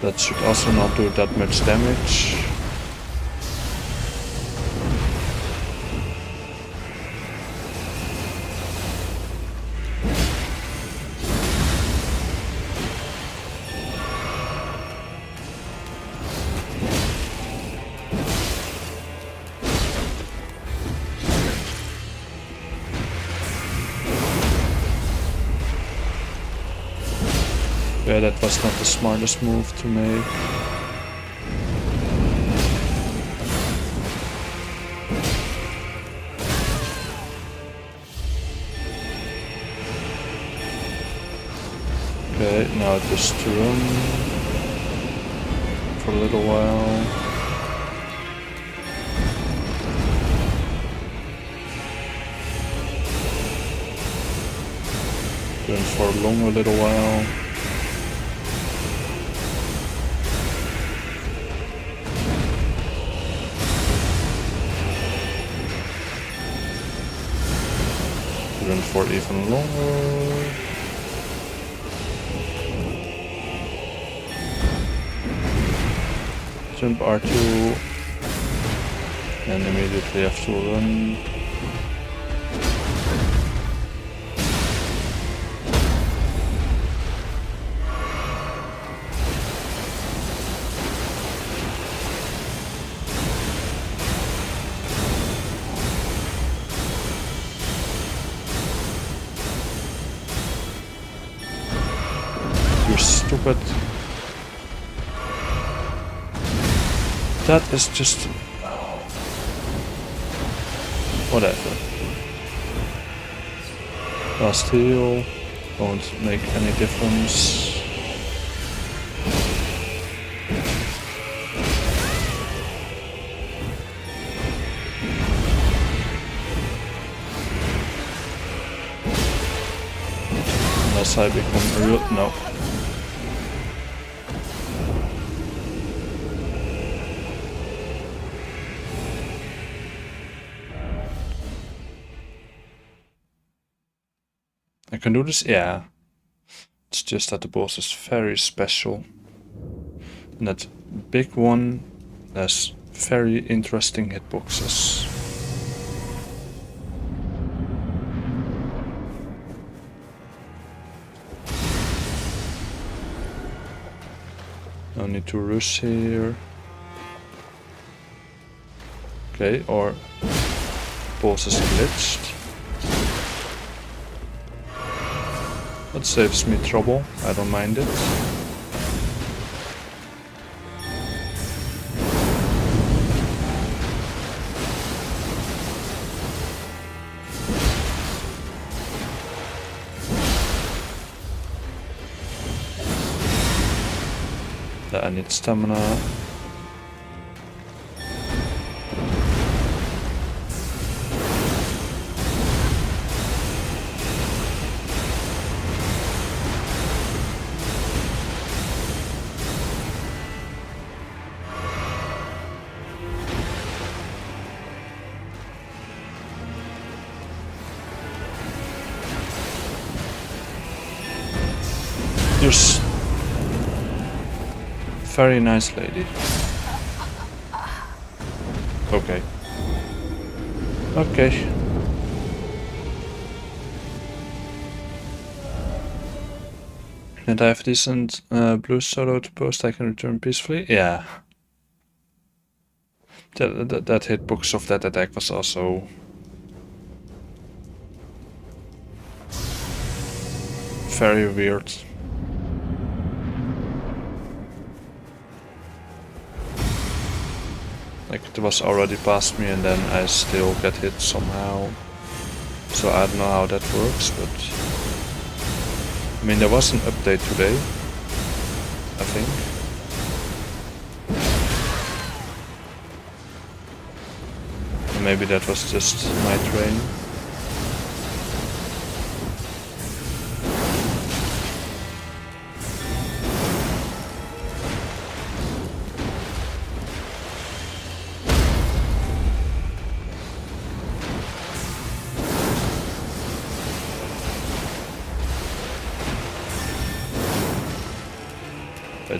That should also not do that much damage. Yeah, that was not the smartest move to make. Okay, now just to run for a little while. Run for a little while. Run for even longer. Jump R2 and immediately have to run. You're stupid. That is just... whatever. Last heal. Won't make any difference. Unless I become a real... no. I can do this? Yeah. It's just that the boss is very special. And that big one has very interesting hitboxes. No need to rush here. Okay, or boss is glitched. That saves me trouble, I don't mind it. I need stamina. You're very nice lady. Okay. Okay. And I have decent blue solo to post, I can return peacefully? Yeah. That hitbox of that attack was also very weird. Like it was already past me and then I still get hit somehow. So I don't know how that works, but I mean there was an update today, I think. And maybe that was just my train.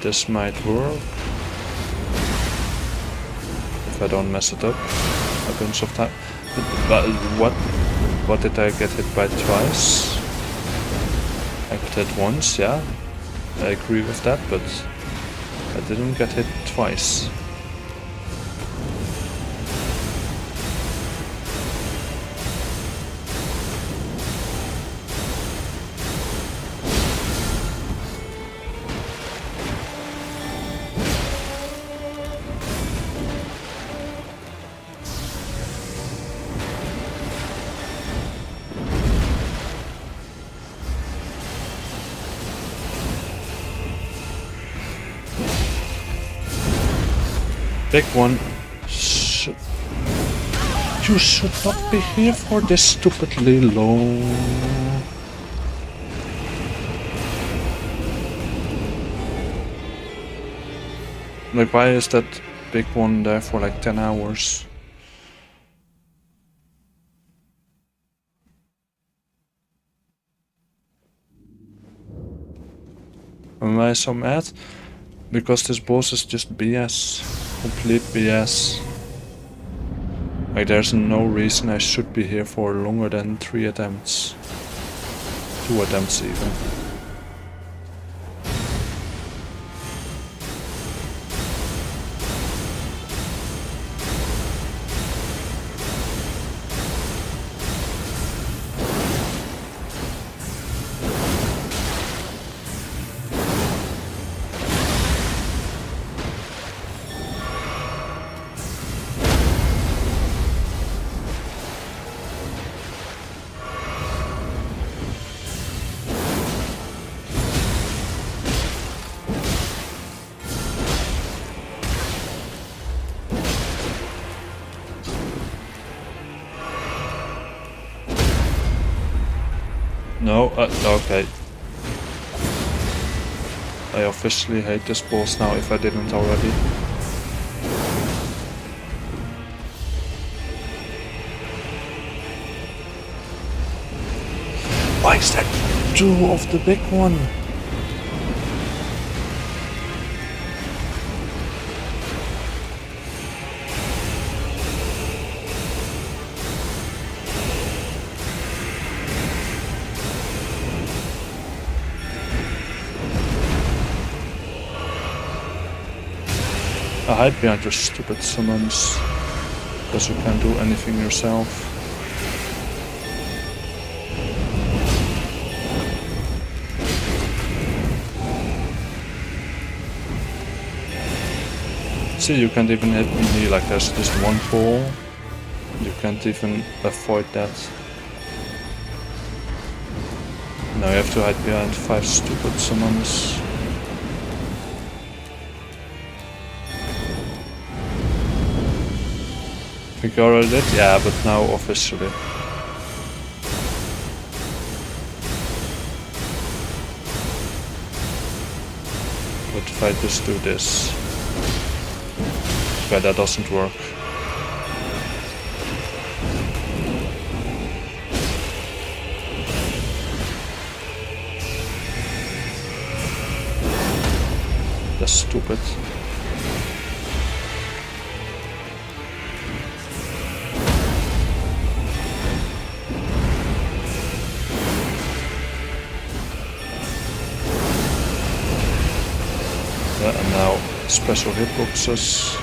This might work if I don't mess it up a bunch of time. But what did I get hit by twice? I got hit once, yeah, I agree with that, but I didn't get hit twice. Big one. You should not be here for this stupidly long. Like, why is that big one there for like 10 hours? Am I so mad? Because this boss is just BS. Complete BS. Like, there's no reason I should be here for longer than 3 attempts. 2 attempts even. No, okay. I officially hate this boss now if I didn't already. Why is that 2 of the big one? Hide behind your stupid summons, because you can't do anything yourself. See, you can't even hit me, like there's just one ball. You can't even avoid that. Now you have to hide behind 5 stupid summons. think you already did? Yeah, but now officially. But if I just do this... Okay, that doesn't work. That's stupid. Yeah, and now special hitboxes.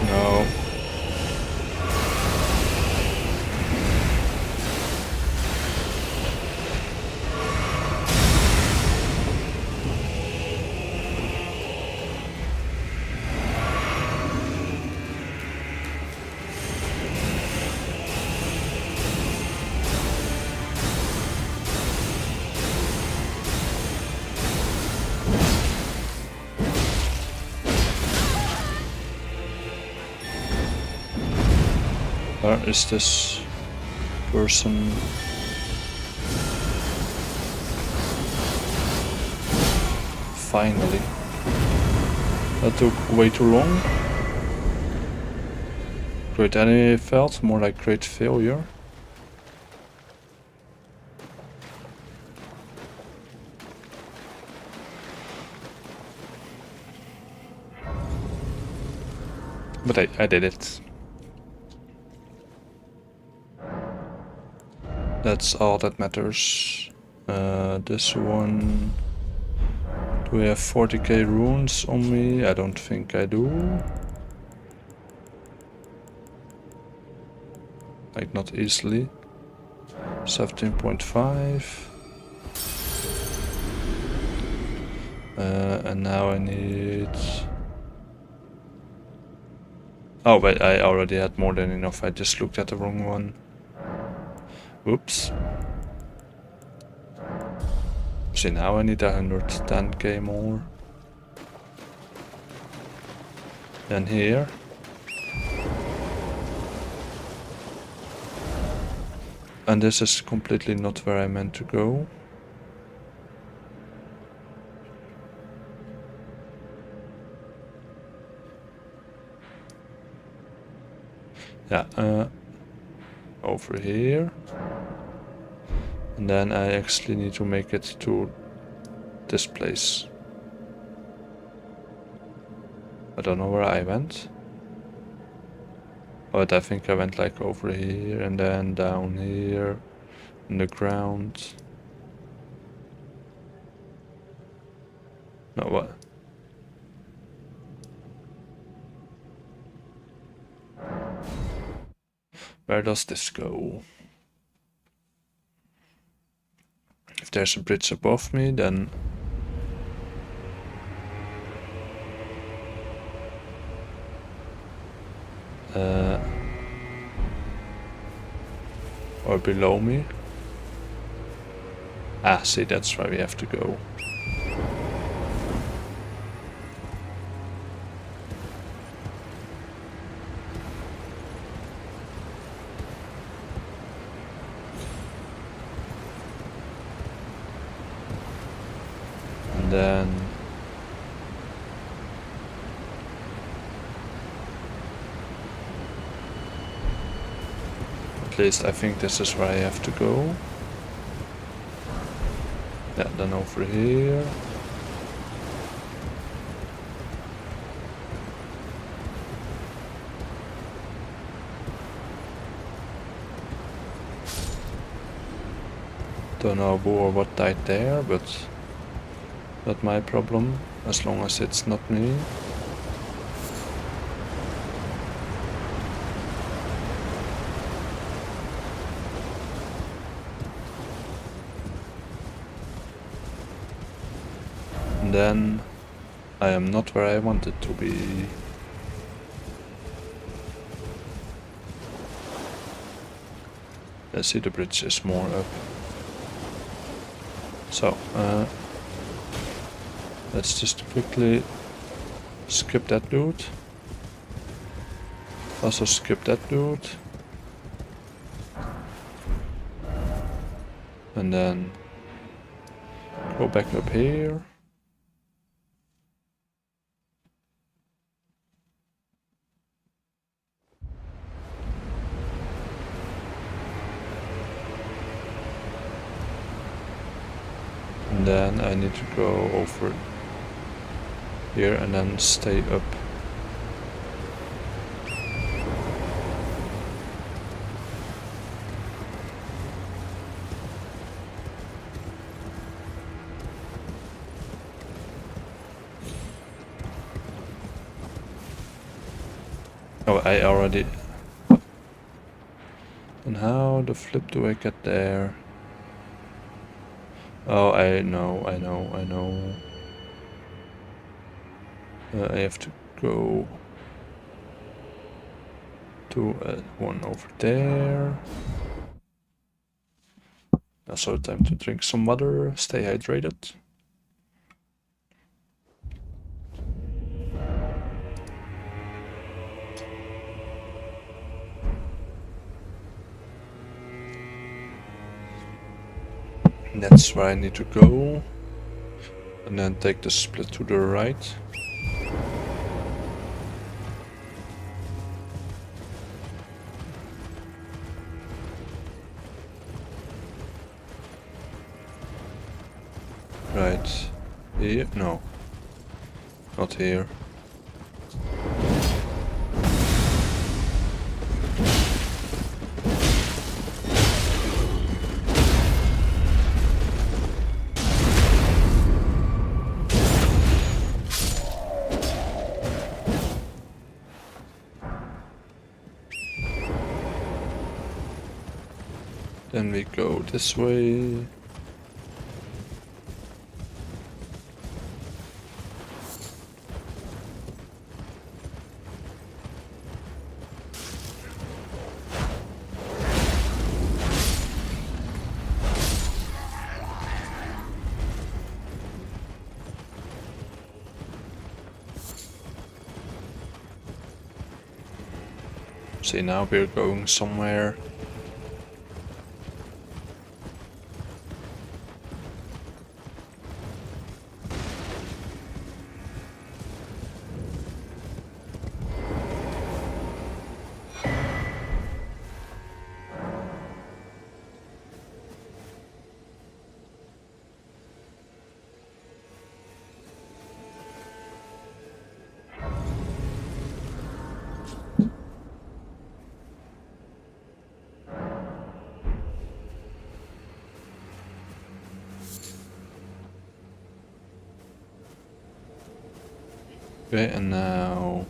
No. Where is this person? Finally. That took way too long. Great enemy felt, more like great failure. But I did it. That's all that matters. This one... Do we have 40k runes on me? I don't think I do. Like, not easily. 17.5. And now I need... Oh, but I already had more than enough. I just looked at the wrong one. Oops. See, now I need 110k more. Then here. And this is completely not where I meant to go. Yeah, over here. And then I actually need to make it to this place. I don't know where I went. But I think I went like over here and then down here in the ground. No, what? Where does this go? If there's a bridge above me, then... or below me. Ah, see, that's where we have to go. And then... At least I think this is where I have to go. Yeah, then over here. Don't know who or what died there, but not my problem, as long as it's not me. then I am not where I wanted to be. Let's see, the bridge is more up. So, let's just quickly skip that dude. Also skip that dude. And then go back up here. And then I need to go over here and then stay up. Oh, I already... And how the flip do I get there? Oh, I know. I have to go to one over there. Also time to drink some water, stay hydrated. That's where I need to go. And then take the split to the right. Right here? No. Not here. Then we go this way. See, now we're going somewhere. Okay, and now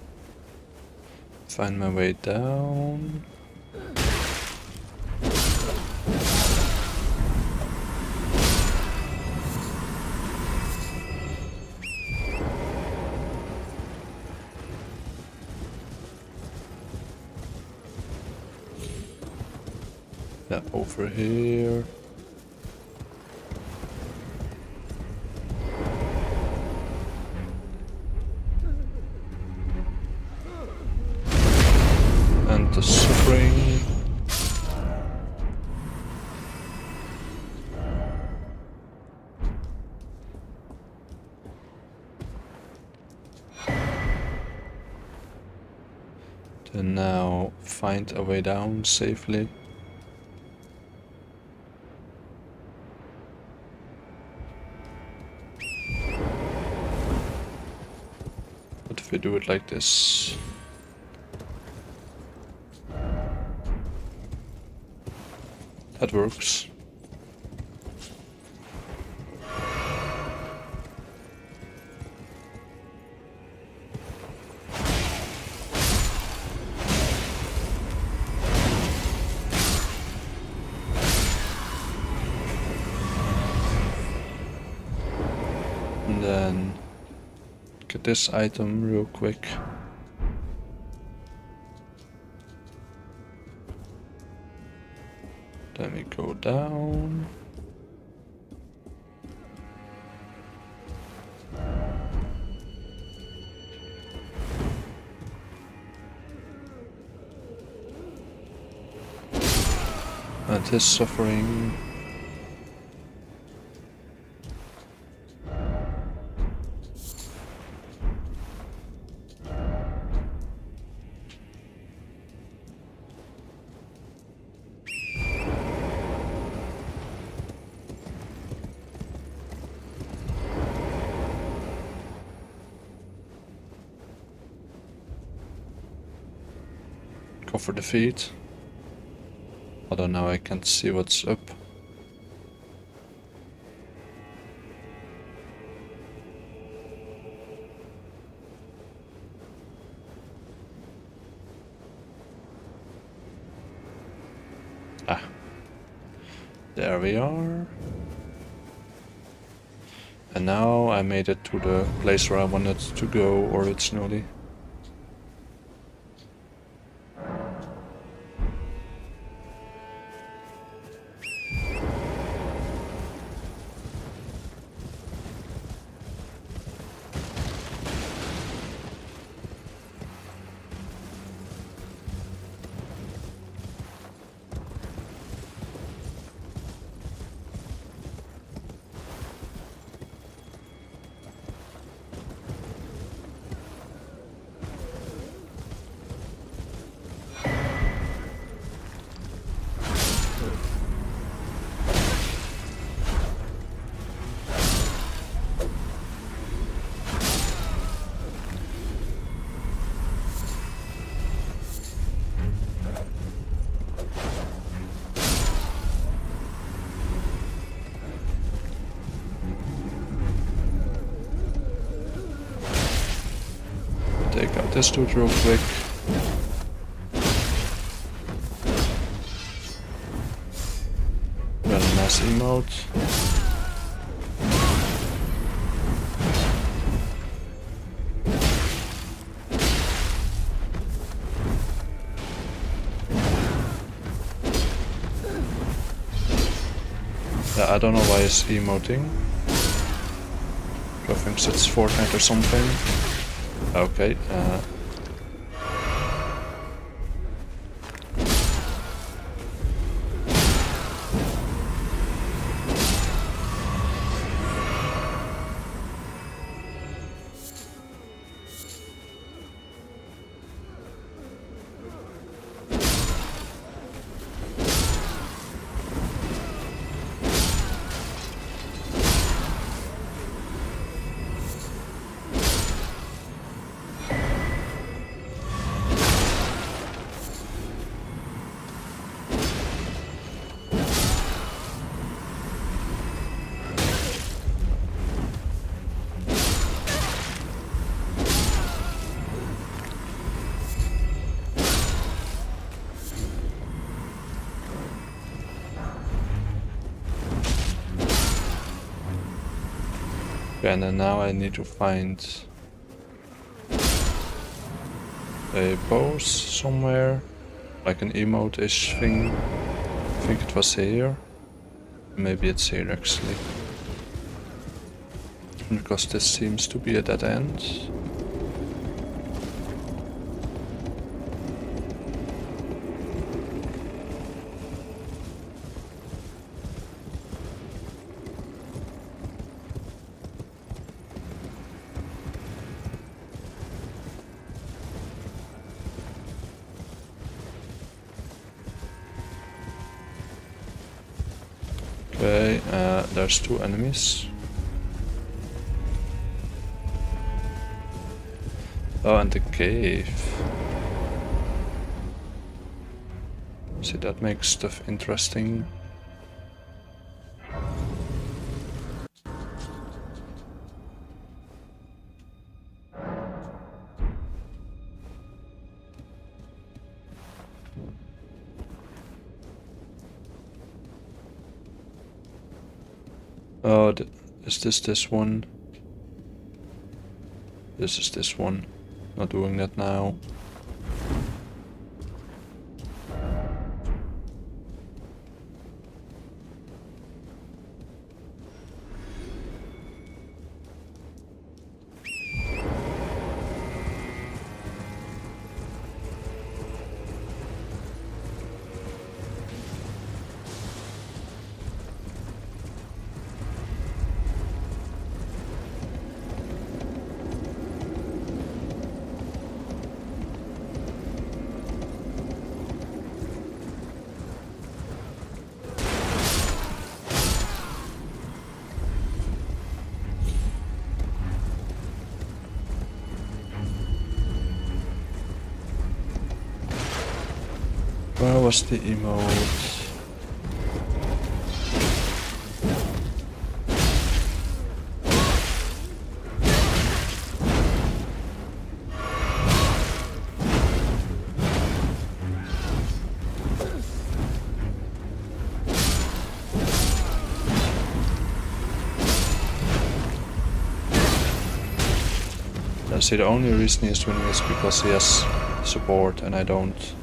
find my way down. Yeah, over here. And the suffering. Then now find a way down safely. What if we do it like this? That works. And then get this item real quick. Then we go down. And his suffering. Go for defeat. Although now I can't see what's up. Ah. There we are. And now I made it to the place where I wanted to go originally. Take out this dude real quick. Got a nice emote. Yeah, I don't know why he's emoting. Probably thinks it's Fortnite or something. Okay, and then now I need to find a pose somewhere, like an emote-ish thing. I think it was here. Maybe it's here actually. Because this seems to be a dead end. Okay, there's two enemies. Oh, and the cave. See, that makes stuff interesting. Oh, is this one? This is this one. Not doing that now. Where was the emote? See, the only reason he's winning is because he has support and I don't.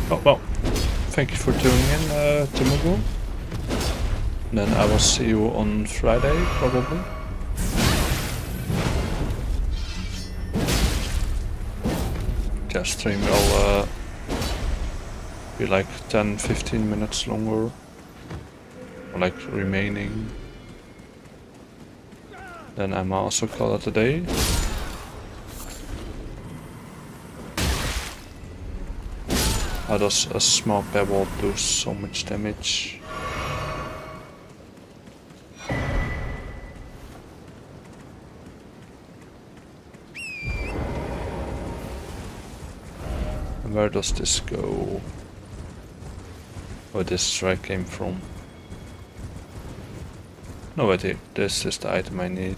Oh, well, thank you for tuning in, Timugu. Then I will see you on Friday, probably. Yeah, stream will be like 10-15 minutes longer. Or like remaining. Then I might also call it a day. How does a small pebble do so much damage? And where does this go? Where this strike came from? No idea, this is the item I need.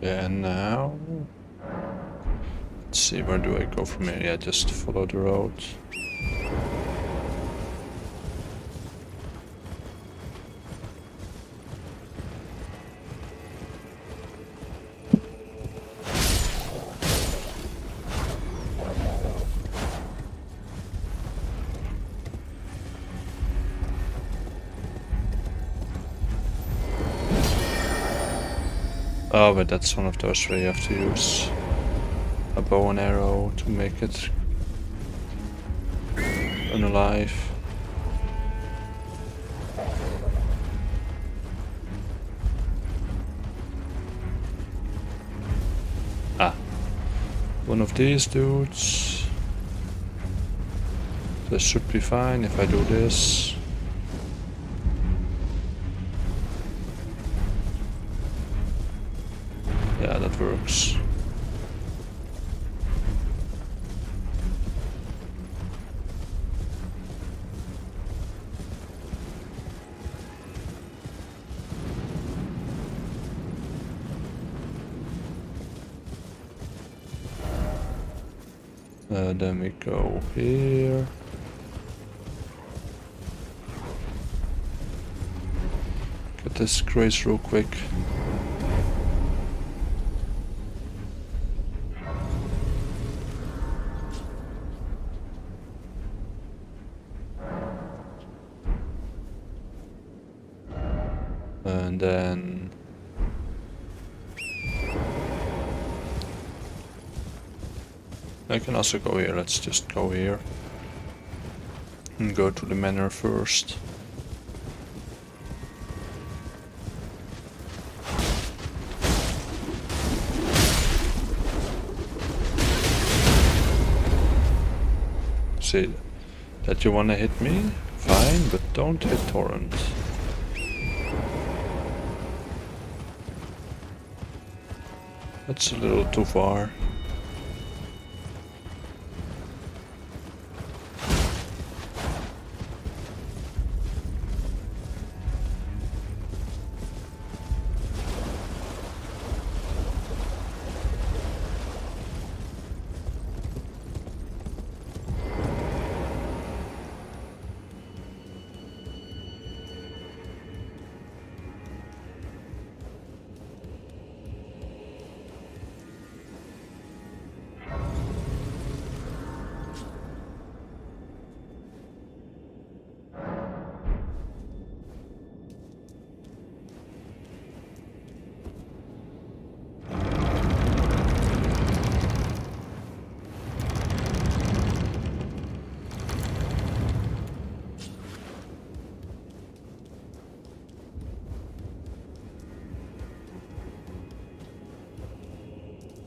Yeah, now let's see, where do I go from here? Yeah, just follow the road. Oh, but that's one of those where you have to use a bow and arrow to make it unalive. one of these dudes. This should be fine if I do this. Yeah, that works. Then we go here. Get this grace real quick. And then I can also go here. Let's just go here and go to the manor first. See that you wanna hit me? Fine, but don't hit Torrent. That's a little too far.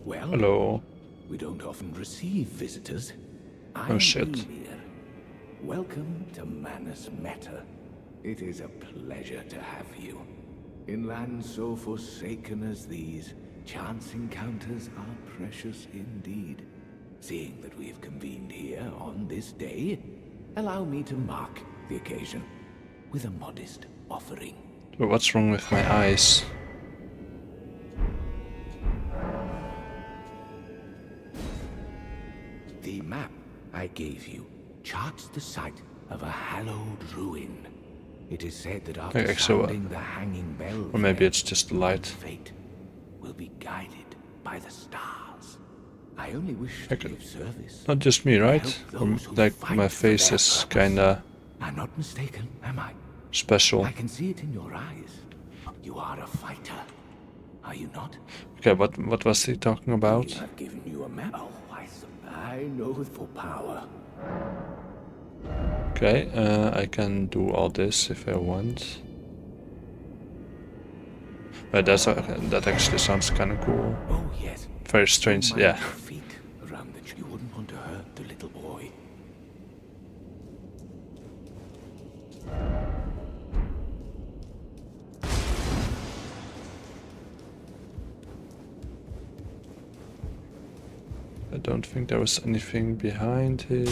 Well, Hello. we don't often receive visitors. Oh shit. Emir. Welcome to Manus Meta. It is a pleasure to have you. In lands so forsaken as these, chance encounters are precious indeed. Seeing that we have convened here on this day, allow me to mark the occasion with a modest offering. But what's wrong with my eyes? The map I gave you charts the site of a hallowed ruin. It is said that after Okay, so, sounding the hanging bell, or maybe it's just the light. fate will be guided by the stars. I only wish to Okay. give service. Not just me, right? Help Or those who like fight my for face their is purpose. kinda I'm not mistaken, am I? special. I can see it in your eyes. You are a fighter, are you not? Okay, what was he talking about? I've given you a map. Oh, I know for power. Okay, I can do all this if I want. But that actually sounds kind of cool. Oh yes. Very strange, Don't mind yeah. your feet around the tree. You wouldn't want to hurt the little boy. I don't think there was anything behind here.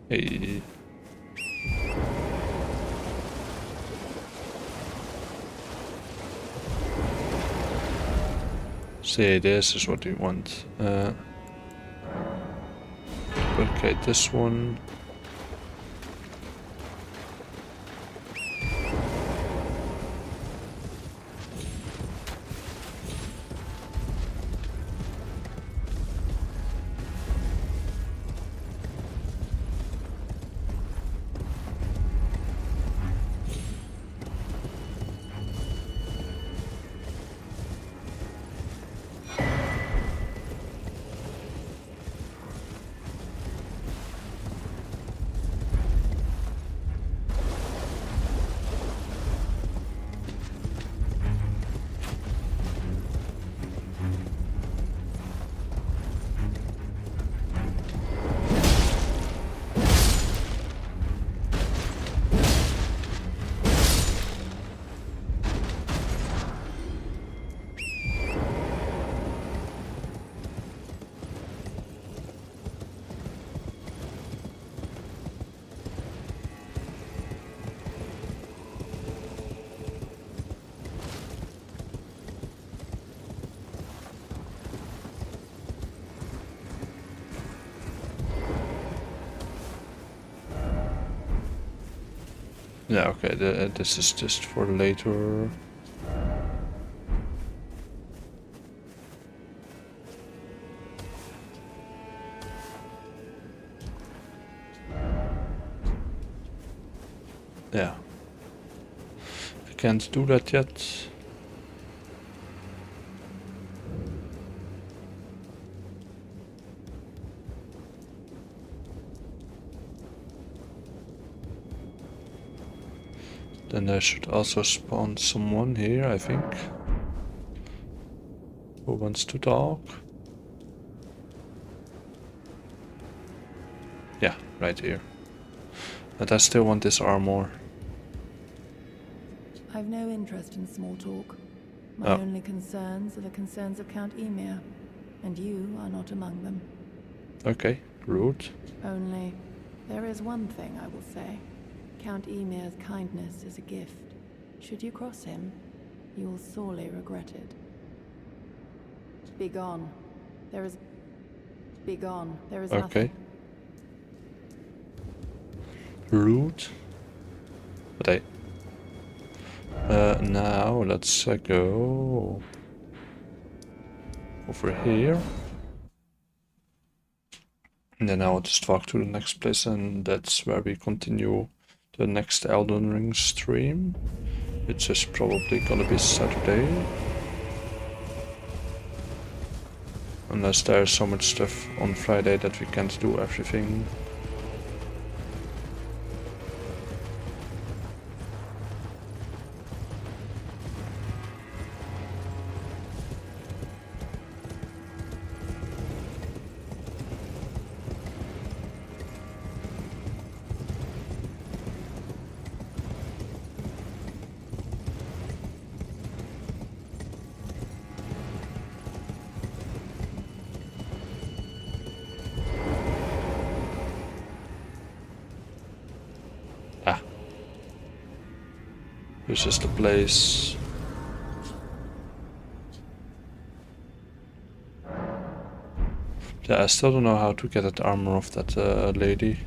Hey. See, this is what we want. Okay, this one. Yeah, okay, this is just for later. Yeah. I can't do that yet. Then there should also spawn someone here, I think. Who wants to talk? Yeah, right here. But I still want this armor. I've no interest in small talk. My Oh. only concerns are the concerns of Count Emir, and you are not among them. Okay, rude. Only, there is one thing I will say. Count Emir's kindness is a gift. Should you cross him, you will sorely regret it. Be gone. Be gone. There is Okay. nothing. Rude. But now let's go over here. And then I'll just walk to the next place, and that's where we continue the next Elden Ring stream, which is probably gonna be Saturday. Unless there's so much stuff on Friday that we can't do everything. This is the place. Yeah, I still don't know how to get that armor off that lady.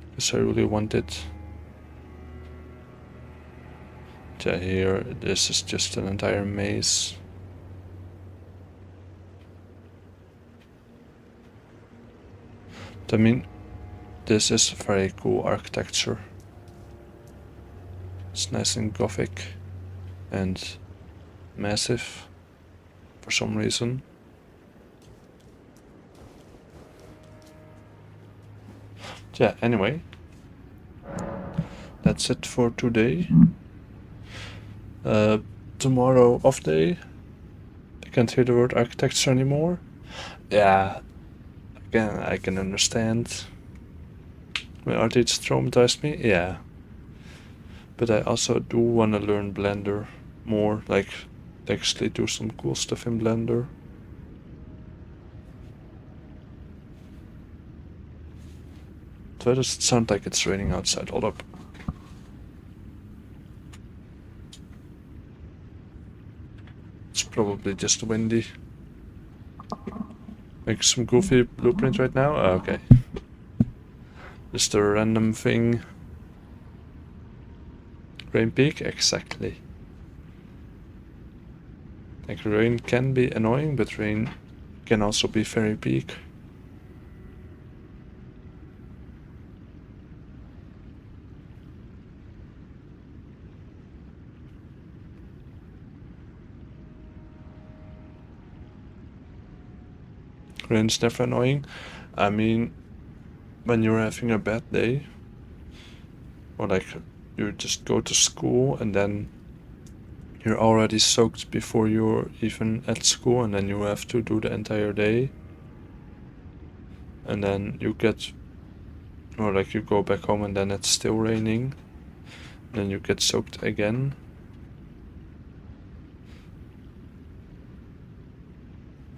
Because I really want it. Yeah, here, this is just an entire maze. I mean, this is very cool architecture. It's nice and gothic and massive for some reason. Yeah, anyway, that's it for today. Tomorrow off day. I can't hear the word architecture anymore. Yeah, again, I can understand. Will artists traumatize me? Yeah. But I also do want to learn Blender more, like actually do some cool stuff in Blender. Why does it sound like it's raining outside? Hold up. It's probably just windy. Make some goofy blueprint right now? Oh, okay. Just a random thing. Rain peak? Exactly. Like rain can be annoying, but rain can also be very peak. Rain's never annoying. I mean, when you're having a bad day, or like you just go to school and then you're already soaked before you're even at school, and then you have to do the entire day, and then you get, or like you go back home and then it's still raining, and then you get soaked again.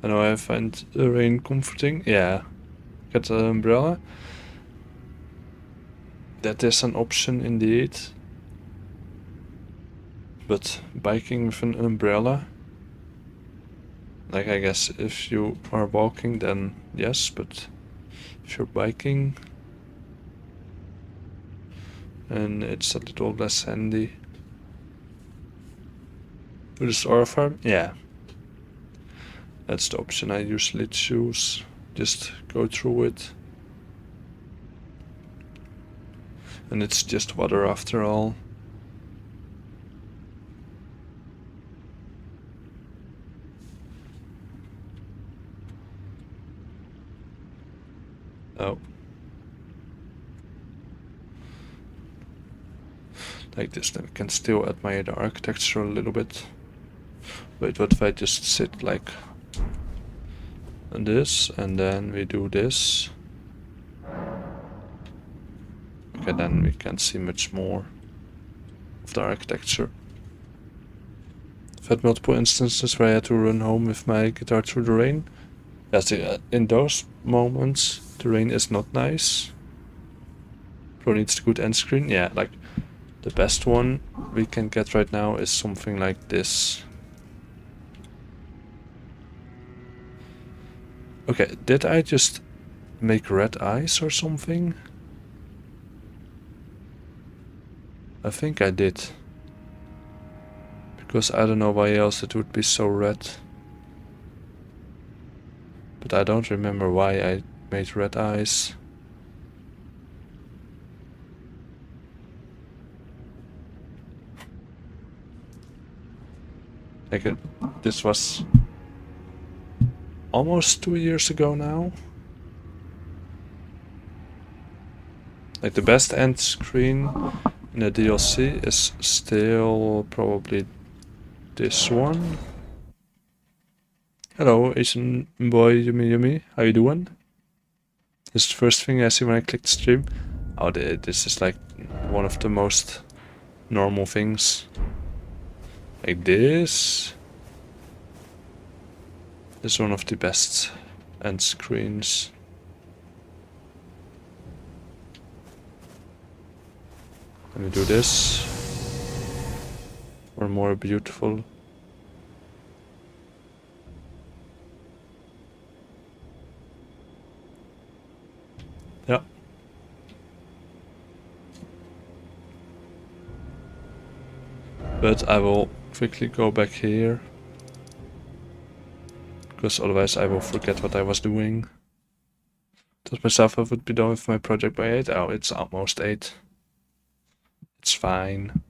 I know I find the rain comforting. Yeah, get an umbrella. That is an option indeed. But biking with an umbrella, like I guess if you are walking then yes, but if you're biking, and it's a little less handy. Do this ore farm? Yeah. That's the option I usually choose. Just go through it. And it's just water after all. Oh. Like this, then we can still admire the architecture a little bit. Wait, what if I just sit like this, and then we do this? Okay, then we can see much more of the architecture. I've had multiple instances where I had to run home with my guitar through the rain. Yes, in those moments, the rain is not nice. Pro needs a good end screen. Yeah, like the best one we can get right now is something like this. Okay, did I just make red eyes or something? I think I did. Because I don't know why else it would be so red. But I don't remember why I made red eyes. Like this was almost 2 years ago now. Like the best end screen in the DLC is still probably this one. Hello, Asian boy Yumi, how you doing? This is the first thing I see when I click the stream. Oh, this is like one of the most normal things. Like this. This is one of the best end screens. Let me do this. Or more beautiful. Yeah. But I will quickly go back here. Because otherwise I will forget what I was doing. Told myself I would be done with my project by 8. Oh, it's almost 8. It's fine.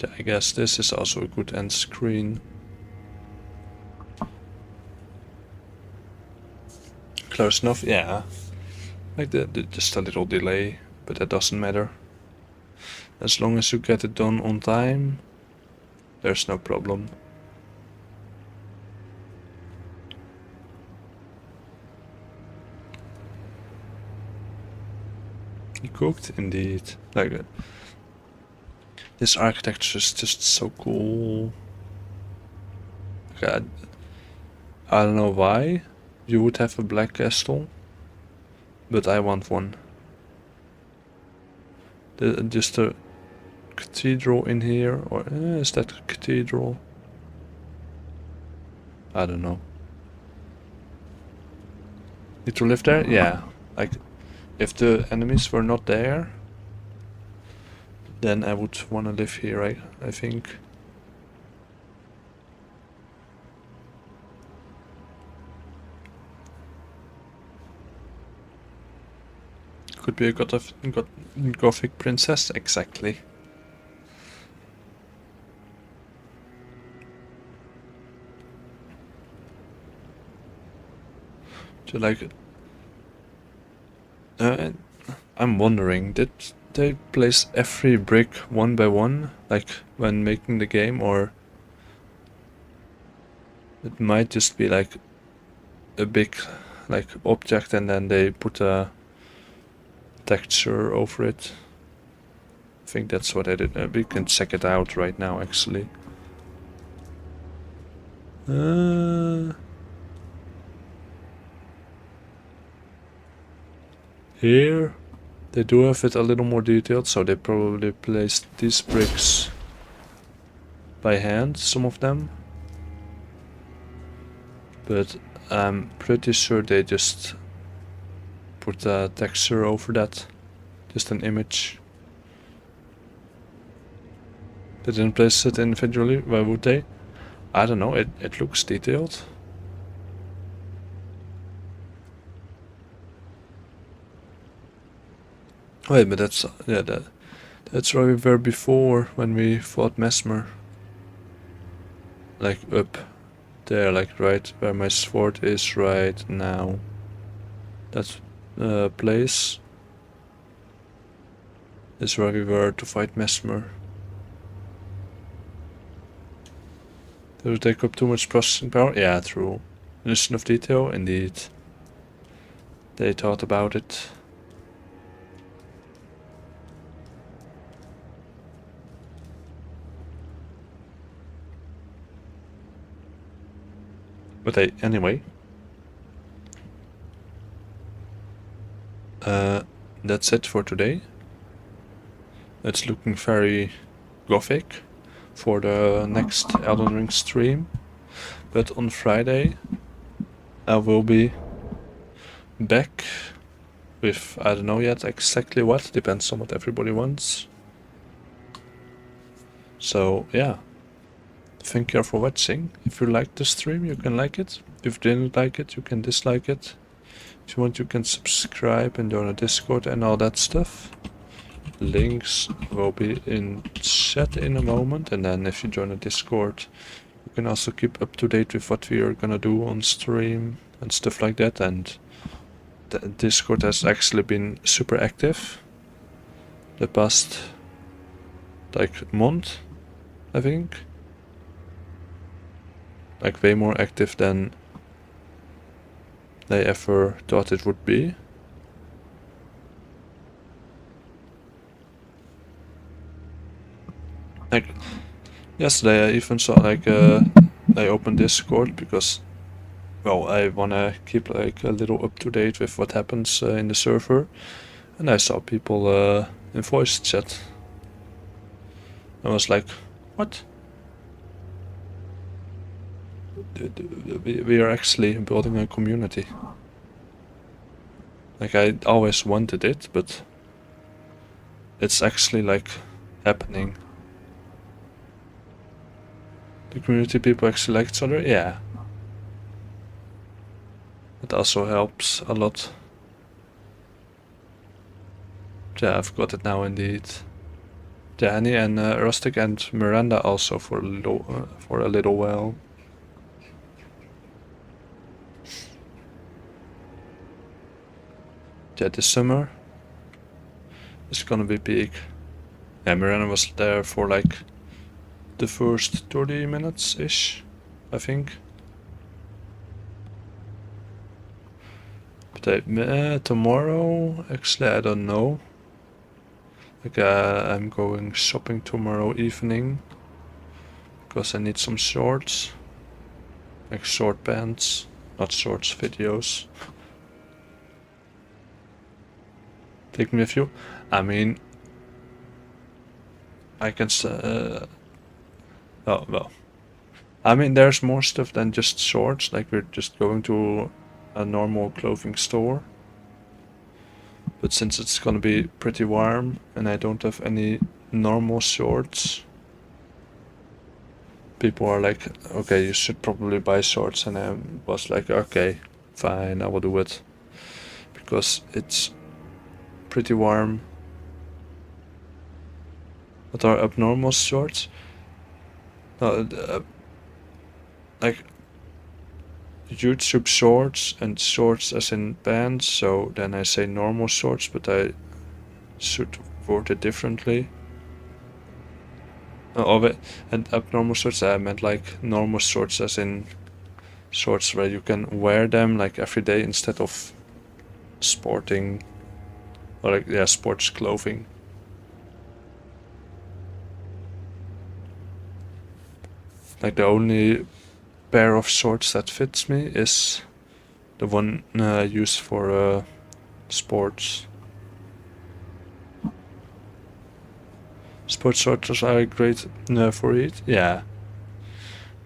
Yeah, I guess this is also a good end screen. Close enough? Yeah. Like just a little delay, but that doesn't matter. As long as you get it done on time, there's no problem. You cooked? Indeed. Like this architecture is just so cool. Okay, I don't know why you would have a black castle, but I want one. Just a cathedral in here, or is that a cathedral? I don't know. Need to live there? Yeah. Like, if the enemies were not there, then I would want to live here, I think. Could be a Gothic princess, exactly. So like, I'm wondering, did they place every brick one by one, like when making the game, or it might just be like a big like object and then they put a texture over it. I think that's what I did. We can check it out right now, actually. Here they do have it a little more detailed, so they probably placed these bricks by hand, some of them. But I'm pretty sure they just put a texture over that. Just an image. They didn't place it individually, why would they? I don't know, it looks detailed. Wait, but that's, yeah, that's where we were before when we fought Mesmer. Like up there, like right where my sword is right now. That place is where we were to fight Mesmer. Did it take up too much processing power? Yeah, true. Attention of detail, indeed. They thought about it. But anyway. That's it for today. It's looking very gothic for the next Elden Ring stream. But on Friday I will be back with, I don't know yet exactly what, depends on what everybody wants. So yeah, thank you for watching. If you liked the stream, you can like it. If you didn't like it, you can dislike it. If you want, you can subscribe and join a Discord and all that stuff. Links will be in chat in a moment, and then if you join a Discord, you can also keep up to date with what we are gonna do on stream and stuff like that. And the Discord has actually been super active the past like month, I think. Like way more active than they ever thought it would be. Like yesterday I even saw like I opened Discord because, well, I wanna keep like a little up to date with what happens in the server, and I saw people in voice chat. I was like, what? We are actually building a community. Like I always wanted it, but it's actually like happening. The community people actually like each other, yeah. It also helps a lot. Yeah, I've got it now indeed. Danny and Rustic and Miranda also for a little while. Yeah, this summer is gonna be big. Yeah, Miranda was there for like the first 30 minutes-ish, I think. But tomorrow, actually I don't know. Like I'm going shopping tomorrow evening because I need some shorts, like short pants, not shorts, videos. Take me with you. I mean, I can oh well. I mean, there's more stuff than just shorts. Like we're just going to a normal clothing store. But since it's gonna be pretty warm and I don't have any normal shorts, people are like, okay, you should probably buy shorts, and I was like, okay, fine, I will do it. Because it's pretty warm. What are abnormal shorts? No, like YouTube shorts and shorts as in pants, so then I say normal shorts, but I should word it differently. And abnormal shorts, I meant like normal shorts as in shorts where you can wear them like every day instead of sporting, or like, yeah, sports clothing. Like the only pair of shorts that fits me is the one used for sports. Sports shorts are great for it, yeah.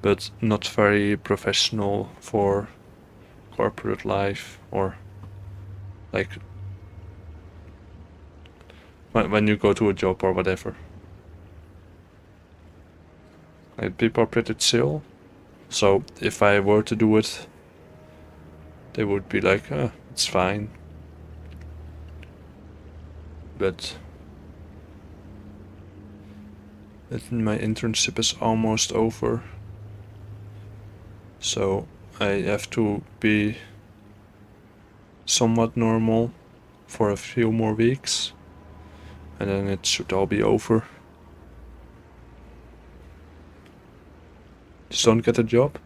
but not very professional for corporate life, or like when you go to a job or whatever. Like, people are pretty chill, so if I were to do it, they would be like, it's fine. But my internship is almost over, so I have to be somewhat normal for a few more weeks, and then it should all be over. Just don't get a job.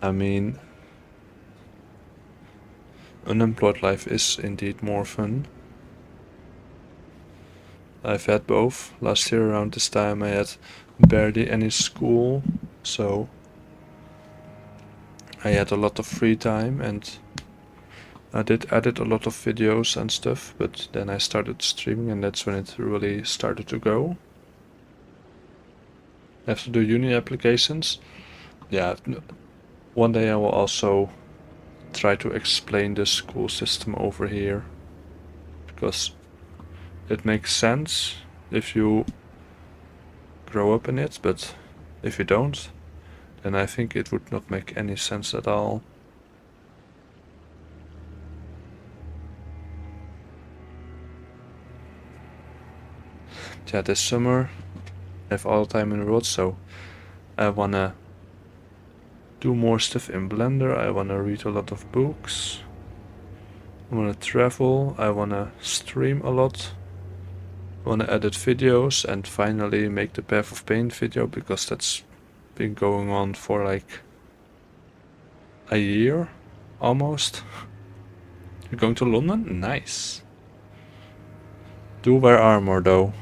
I mean, unemployed life is indeed more fun. I've had both. Last year around this time I had barely any school, so I had a lot of free time, and I did edit a lot of videos and stuff, but then I started streaming, and that's when it really started to go. I have to do uni applications. Yeah, one day I will also try to explain the school system over here, because it makes sense if you grow up in it, but if you don't, then I think it would not make any sense at all. Yeah, this summer I have all the time in the world, so I wanna do more stuff in Blender, I wanna read a lot of books, I wanna travel, I wanna stream a lot, I wanna edit videos, and finally make the Path of Pain video, because that's been going on for like a year almost. You're going to London? Nice. Do wear armor though.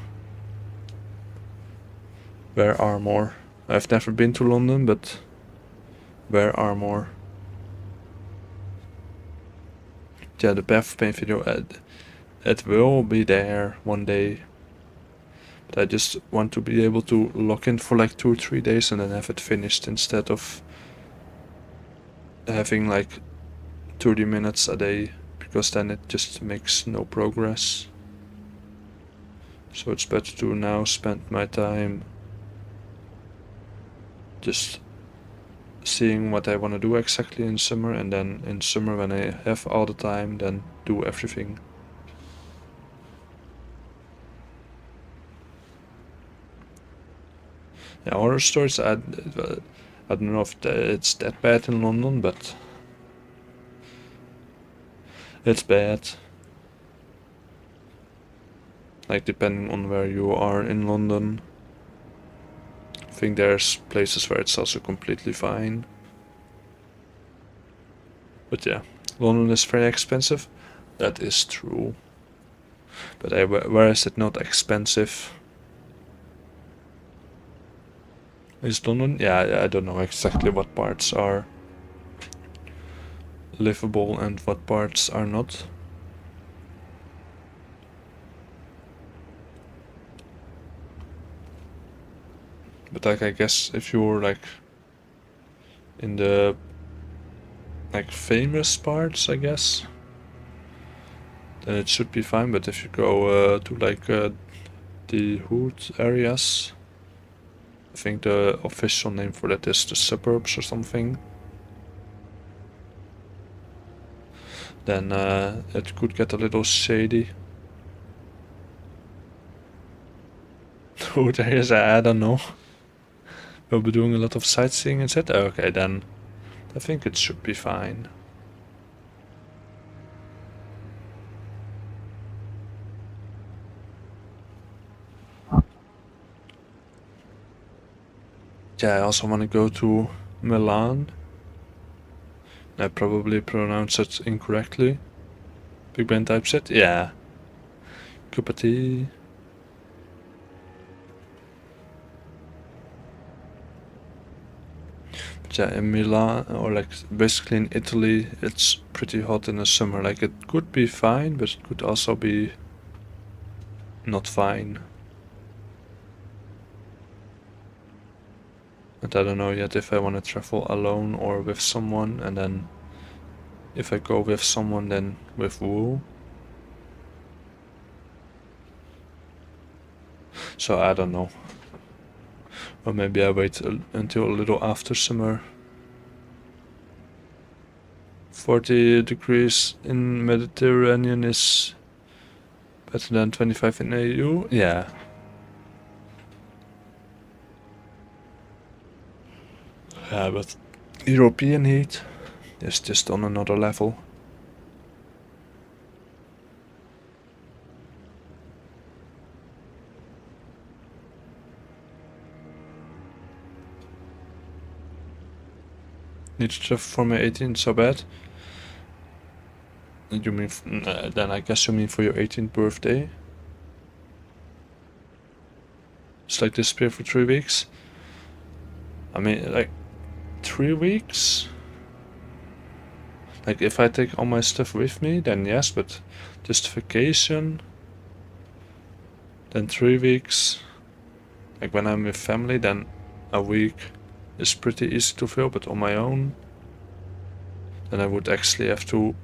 Wear armor. I've never been to London, but wear armor. Yeah, the Path of Pain video, it will be there one day. But I just want to be able to log in for like 2 or 3 days and then have it finished, instead of having like 30 minutes a day, because then it just makes no progress. So it's better to now spend my time just seeing what I want to do exactly in summer, and then in summer, when I have all the time, then do everything. Yeah, horror stories, I don't know if it's that bad in London, but it's bad. Like, depending on where you are in London. I think there's places where it's also completely fine. But yeah, London is very expensive. That is true. But where is it not expensive? Is London? Yeah, I don't know exactly what parts are livable and what parts are not. But like, I guess if you're like in the like famous parts, I guess, then it should be fine. But if you go to like the hood areas, I think the official name for that is the suburbs or something, then it could get a little shady. Hood areas, I don't know. We'll be doing a lot of sightseeing and said, okay, then I think it should be fine. Yeah, I also want to go to Milan. I probably pronounce it incorrectly. Big Ben typeset? Yeah. Cup of tea. But yeah, in Milan, or like basically in Italy, it's pretty hot in the summer. Like, it could be fine, but it could also be not fine. And I don't know yet if I want to travel alone or with someone, and then if I go with someone, then with Wu. So I don't know. Or maybe I wait until a little after summer. 40 degrees in Mediterranean is better than 25 in EU? Yeah. Yeah, but European heat is just on another level. Need to travel for my 18th so bad? You mean, then I guess you mean for your 18th birthday? It's like disappear for 3 weeks? I mean, like, 3 weeks? Like, if I take all my stuff with me, then yes, but just vacation, then 3 weeks. Like, when I'm with family, then a week is pretty easy to fill, but on my own, then I would actually have to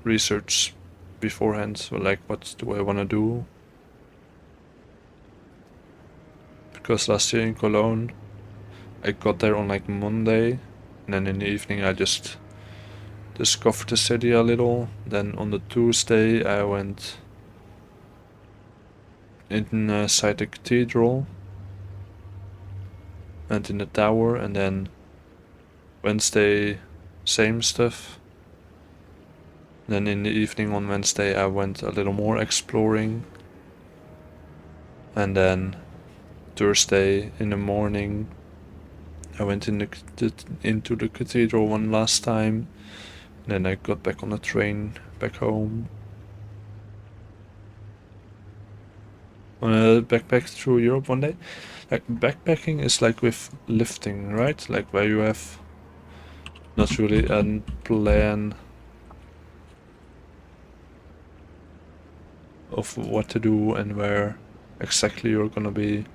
research beforehand. So, like, what do I want to do? Because last year in Cologne, I got there on like Monday, and then in the evening I just discovered the city a little. Then on the Tuesday I went inside the cathedral and in the tower, and then Wednesday same stuff. Then in the evening on Wednesday I went a little more exploring, and then Thursday in the morning I went into the cathedral one last time, and then I got back on the train back home. Wanna backpack through Europe one day? Like, backpacking is like with lifting, right? Like where you have not really a plan of what to do and where exactly you're gonna be.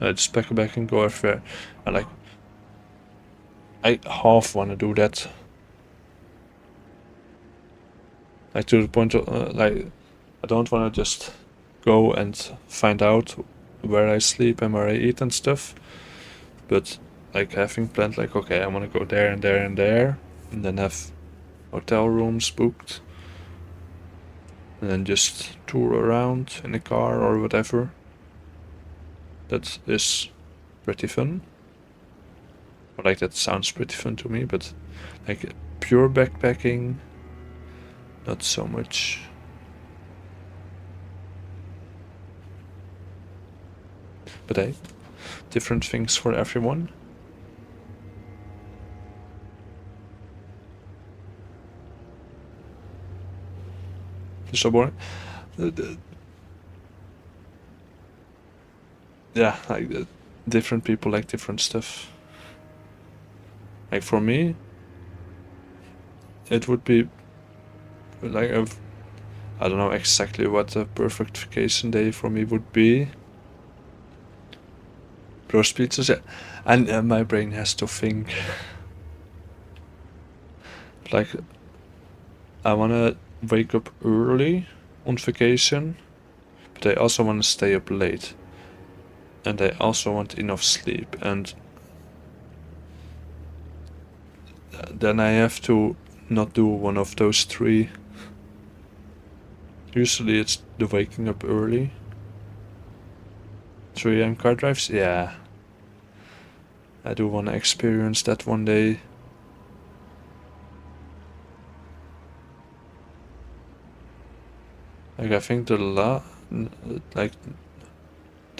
Just pack a bag and go everywhere. I half want to do that. Like, to the point of, like, I don't want to just go and find out where I sleep and where I eat and stuff. But, like, having planned, like, okay, I want to go there and there and there, and then have hotel rooms booked, and then just tour around in a car or whatever. That is pretty fun. Or like, that sounds pretty fun to me, but like pure backpacking, not so much. But hey, different things for everyone. It's so boring. Yeah, like different people like different stuff. Like, for me, it would be like I don't know exactly what a perfect vacation day for me would be. Roast pizzas, yeah. And my brain has to think. Like, I wanna wake up early on vacation, but I also wanna stay up late. And I also want enough sleep, and then I have to not do one of those three. Usually it's the waking up early. 3 AM car drives? Yeah. I do want to experience that one day. Like, I think the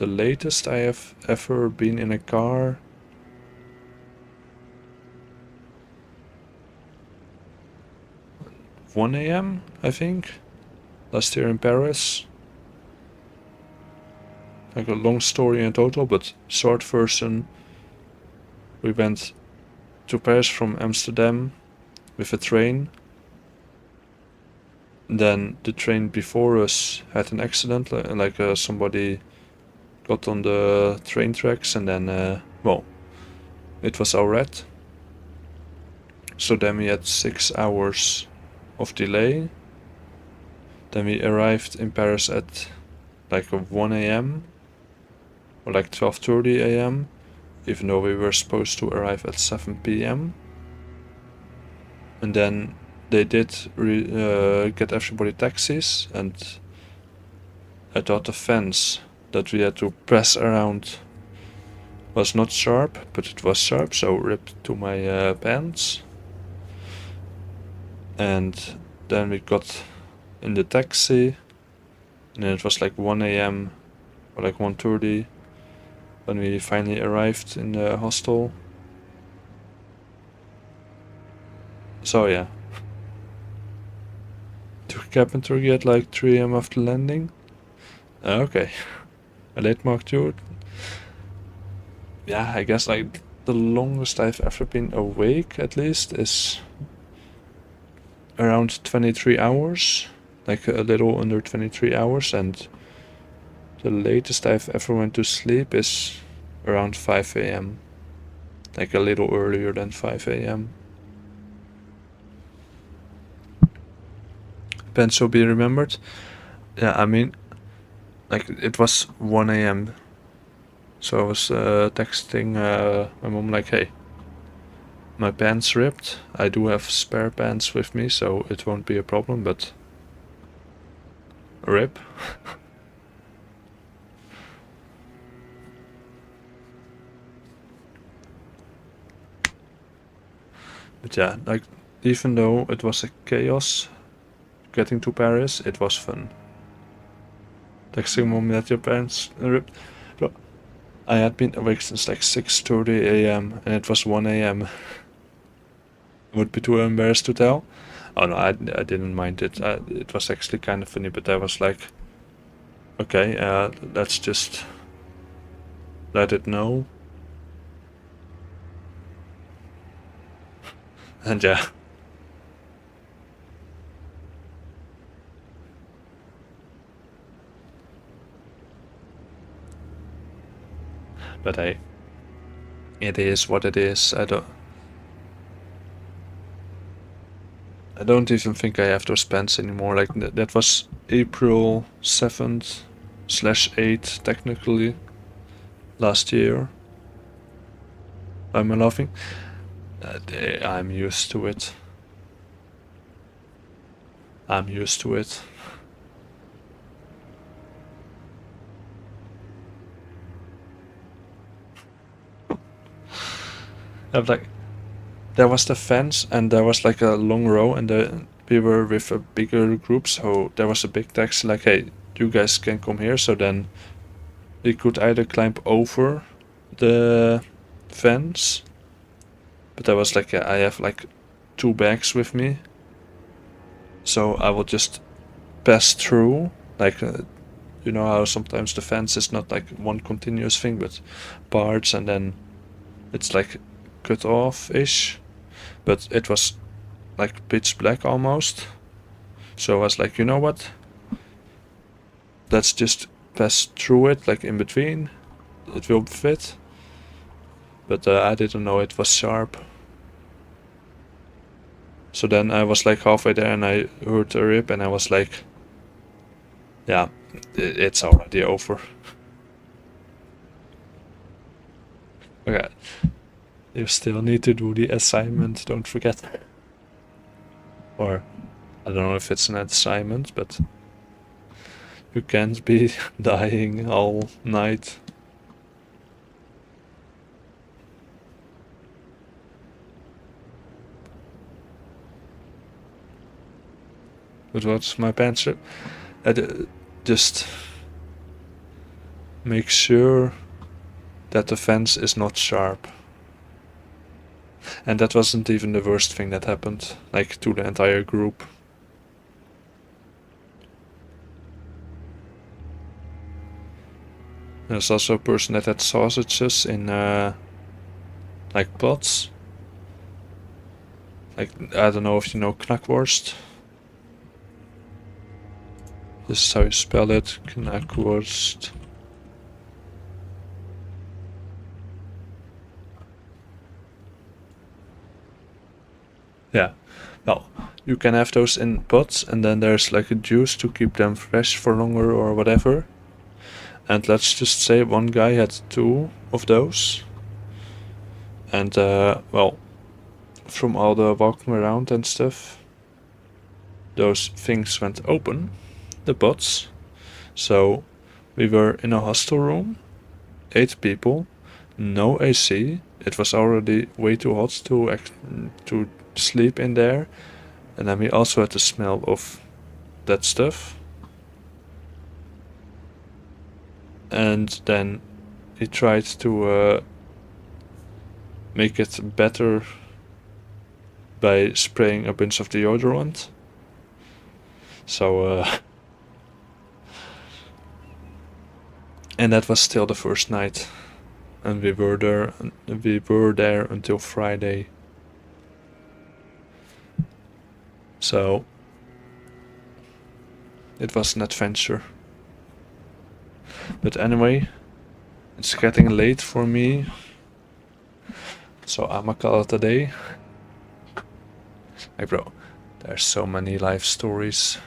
latest I have ever been in a car, one AM, I think, last year in Paris. Like, a long story in total, but short version. We went to Paris from Amsterdam with a train. Then the train before us had an accident, like somebody got on the train tracks, and then, well, it was alright. So then we had 6 hours of delay. Then we arrived in Paris at like 1 a.m. or like 12:30 a.m. even though we were supposed to arrive at 7 p.m. And then they did get everybody taxis, and I thought the fence that we had to press around was not sharp, but it was sharp, so ripped to my pants. And then we got in the taxi, and then it was like 1 a.m. or like 1:30 when we finally arrived in the hostel. So yeah. Took cabin turkey at like 3 a.m. after landing. Okay. A late mark too. Yeah, I guess like the longest I've ever been awake at least is around 23 hours. Like a little under 23 hours, and the latest I've ever went to sleep is around 5 a.m. Like a little earlier than 5 a.m. Pen shall be remembered. Yeah, I mean, like it was 1 a.m. So I was texting my mom like, hey, my pants ripped. I do have spare pants with me, so it won't be a problem, but rip. But yeah, like even though it was a chaos getting to Paris, it was fun. Texting mom that your pants ripped. Bro, I had been awake since like 6:30 a.m. and it was 1 a.m. Would be too embarrassed to tell. Oh no, I didn't mind it. It was actually kind of funny, but I was like, okay, let's just let it know. And yeah. But hey, it is what it is. I don't even think I have those pants anymore. Like that was April 7th/8th technically last year. Am I laughing? I'm used to it. I'm used to it. I'm like, there was the fence, and there was like a long row, and we were with a bigger group, so there was a big taxi like, hey, you guys can come here. So then we could either climb over the fence, but I was like, yeah, I have like 2 bags with me, so I will just pass through. Like, you know how sometimes the fence is not like one continuous thing, but parts, and then it's like cut off-ish. But it was like pitch black almost. So I was like, you know what? Let's just pass through it, like in between. It will fit. But I didn't know it was sharp. So then I was like halfway there and I heard a rip and I was like, yeah, it's already over. Okay. You still need to do the assignment, don't forget. Or, I don't know if it's an assignment, but you can't be dying all night. But what's my pants rip? Just make sure that the fence is not sharp. And that wasn't even the worst thing that happened, like to the entire group. There's also a person that had sausages in like pots. Like, I don't know if you know knackwurst. This is how you spell it. Knackworst. Yeah. Well, you can have those in pots, and then there's like a juice to keep them fresh for longer or whatever. And let's just say one guy had 2 of those. And well, from all the walking around and stuff, those things went open, the pots. So we were in a hostel room, 8 people, no AC. It was already way too hot to sleep in there. And then we also had the smell of that stuff. And then he tried to make it better by spraying a bunch of deodorant. So and that was still the first night, and we were there until Friday. So it was an adventure. But anyway, it's getting late for me, so I'ma call it a day. Hey bro, there's so many life stories.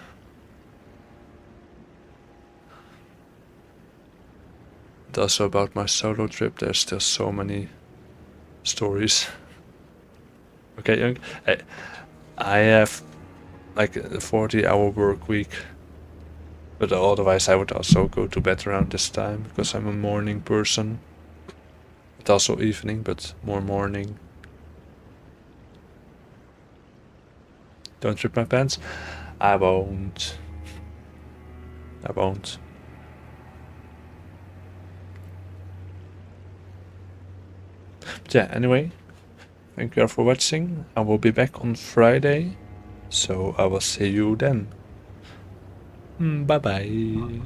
And also about my solo trip, there's still so many stories. Okay, Yauque, I have like a 40-hour work week. But otherwise I would also go to bed around this time, because I'm a morning person. But also evening, but more morning. Don't rip my pants? I won't. I won't. But yeah, anyway, thank you all for watching. I will be back on Friday, so I will see you then. Bye bye.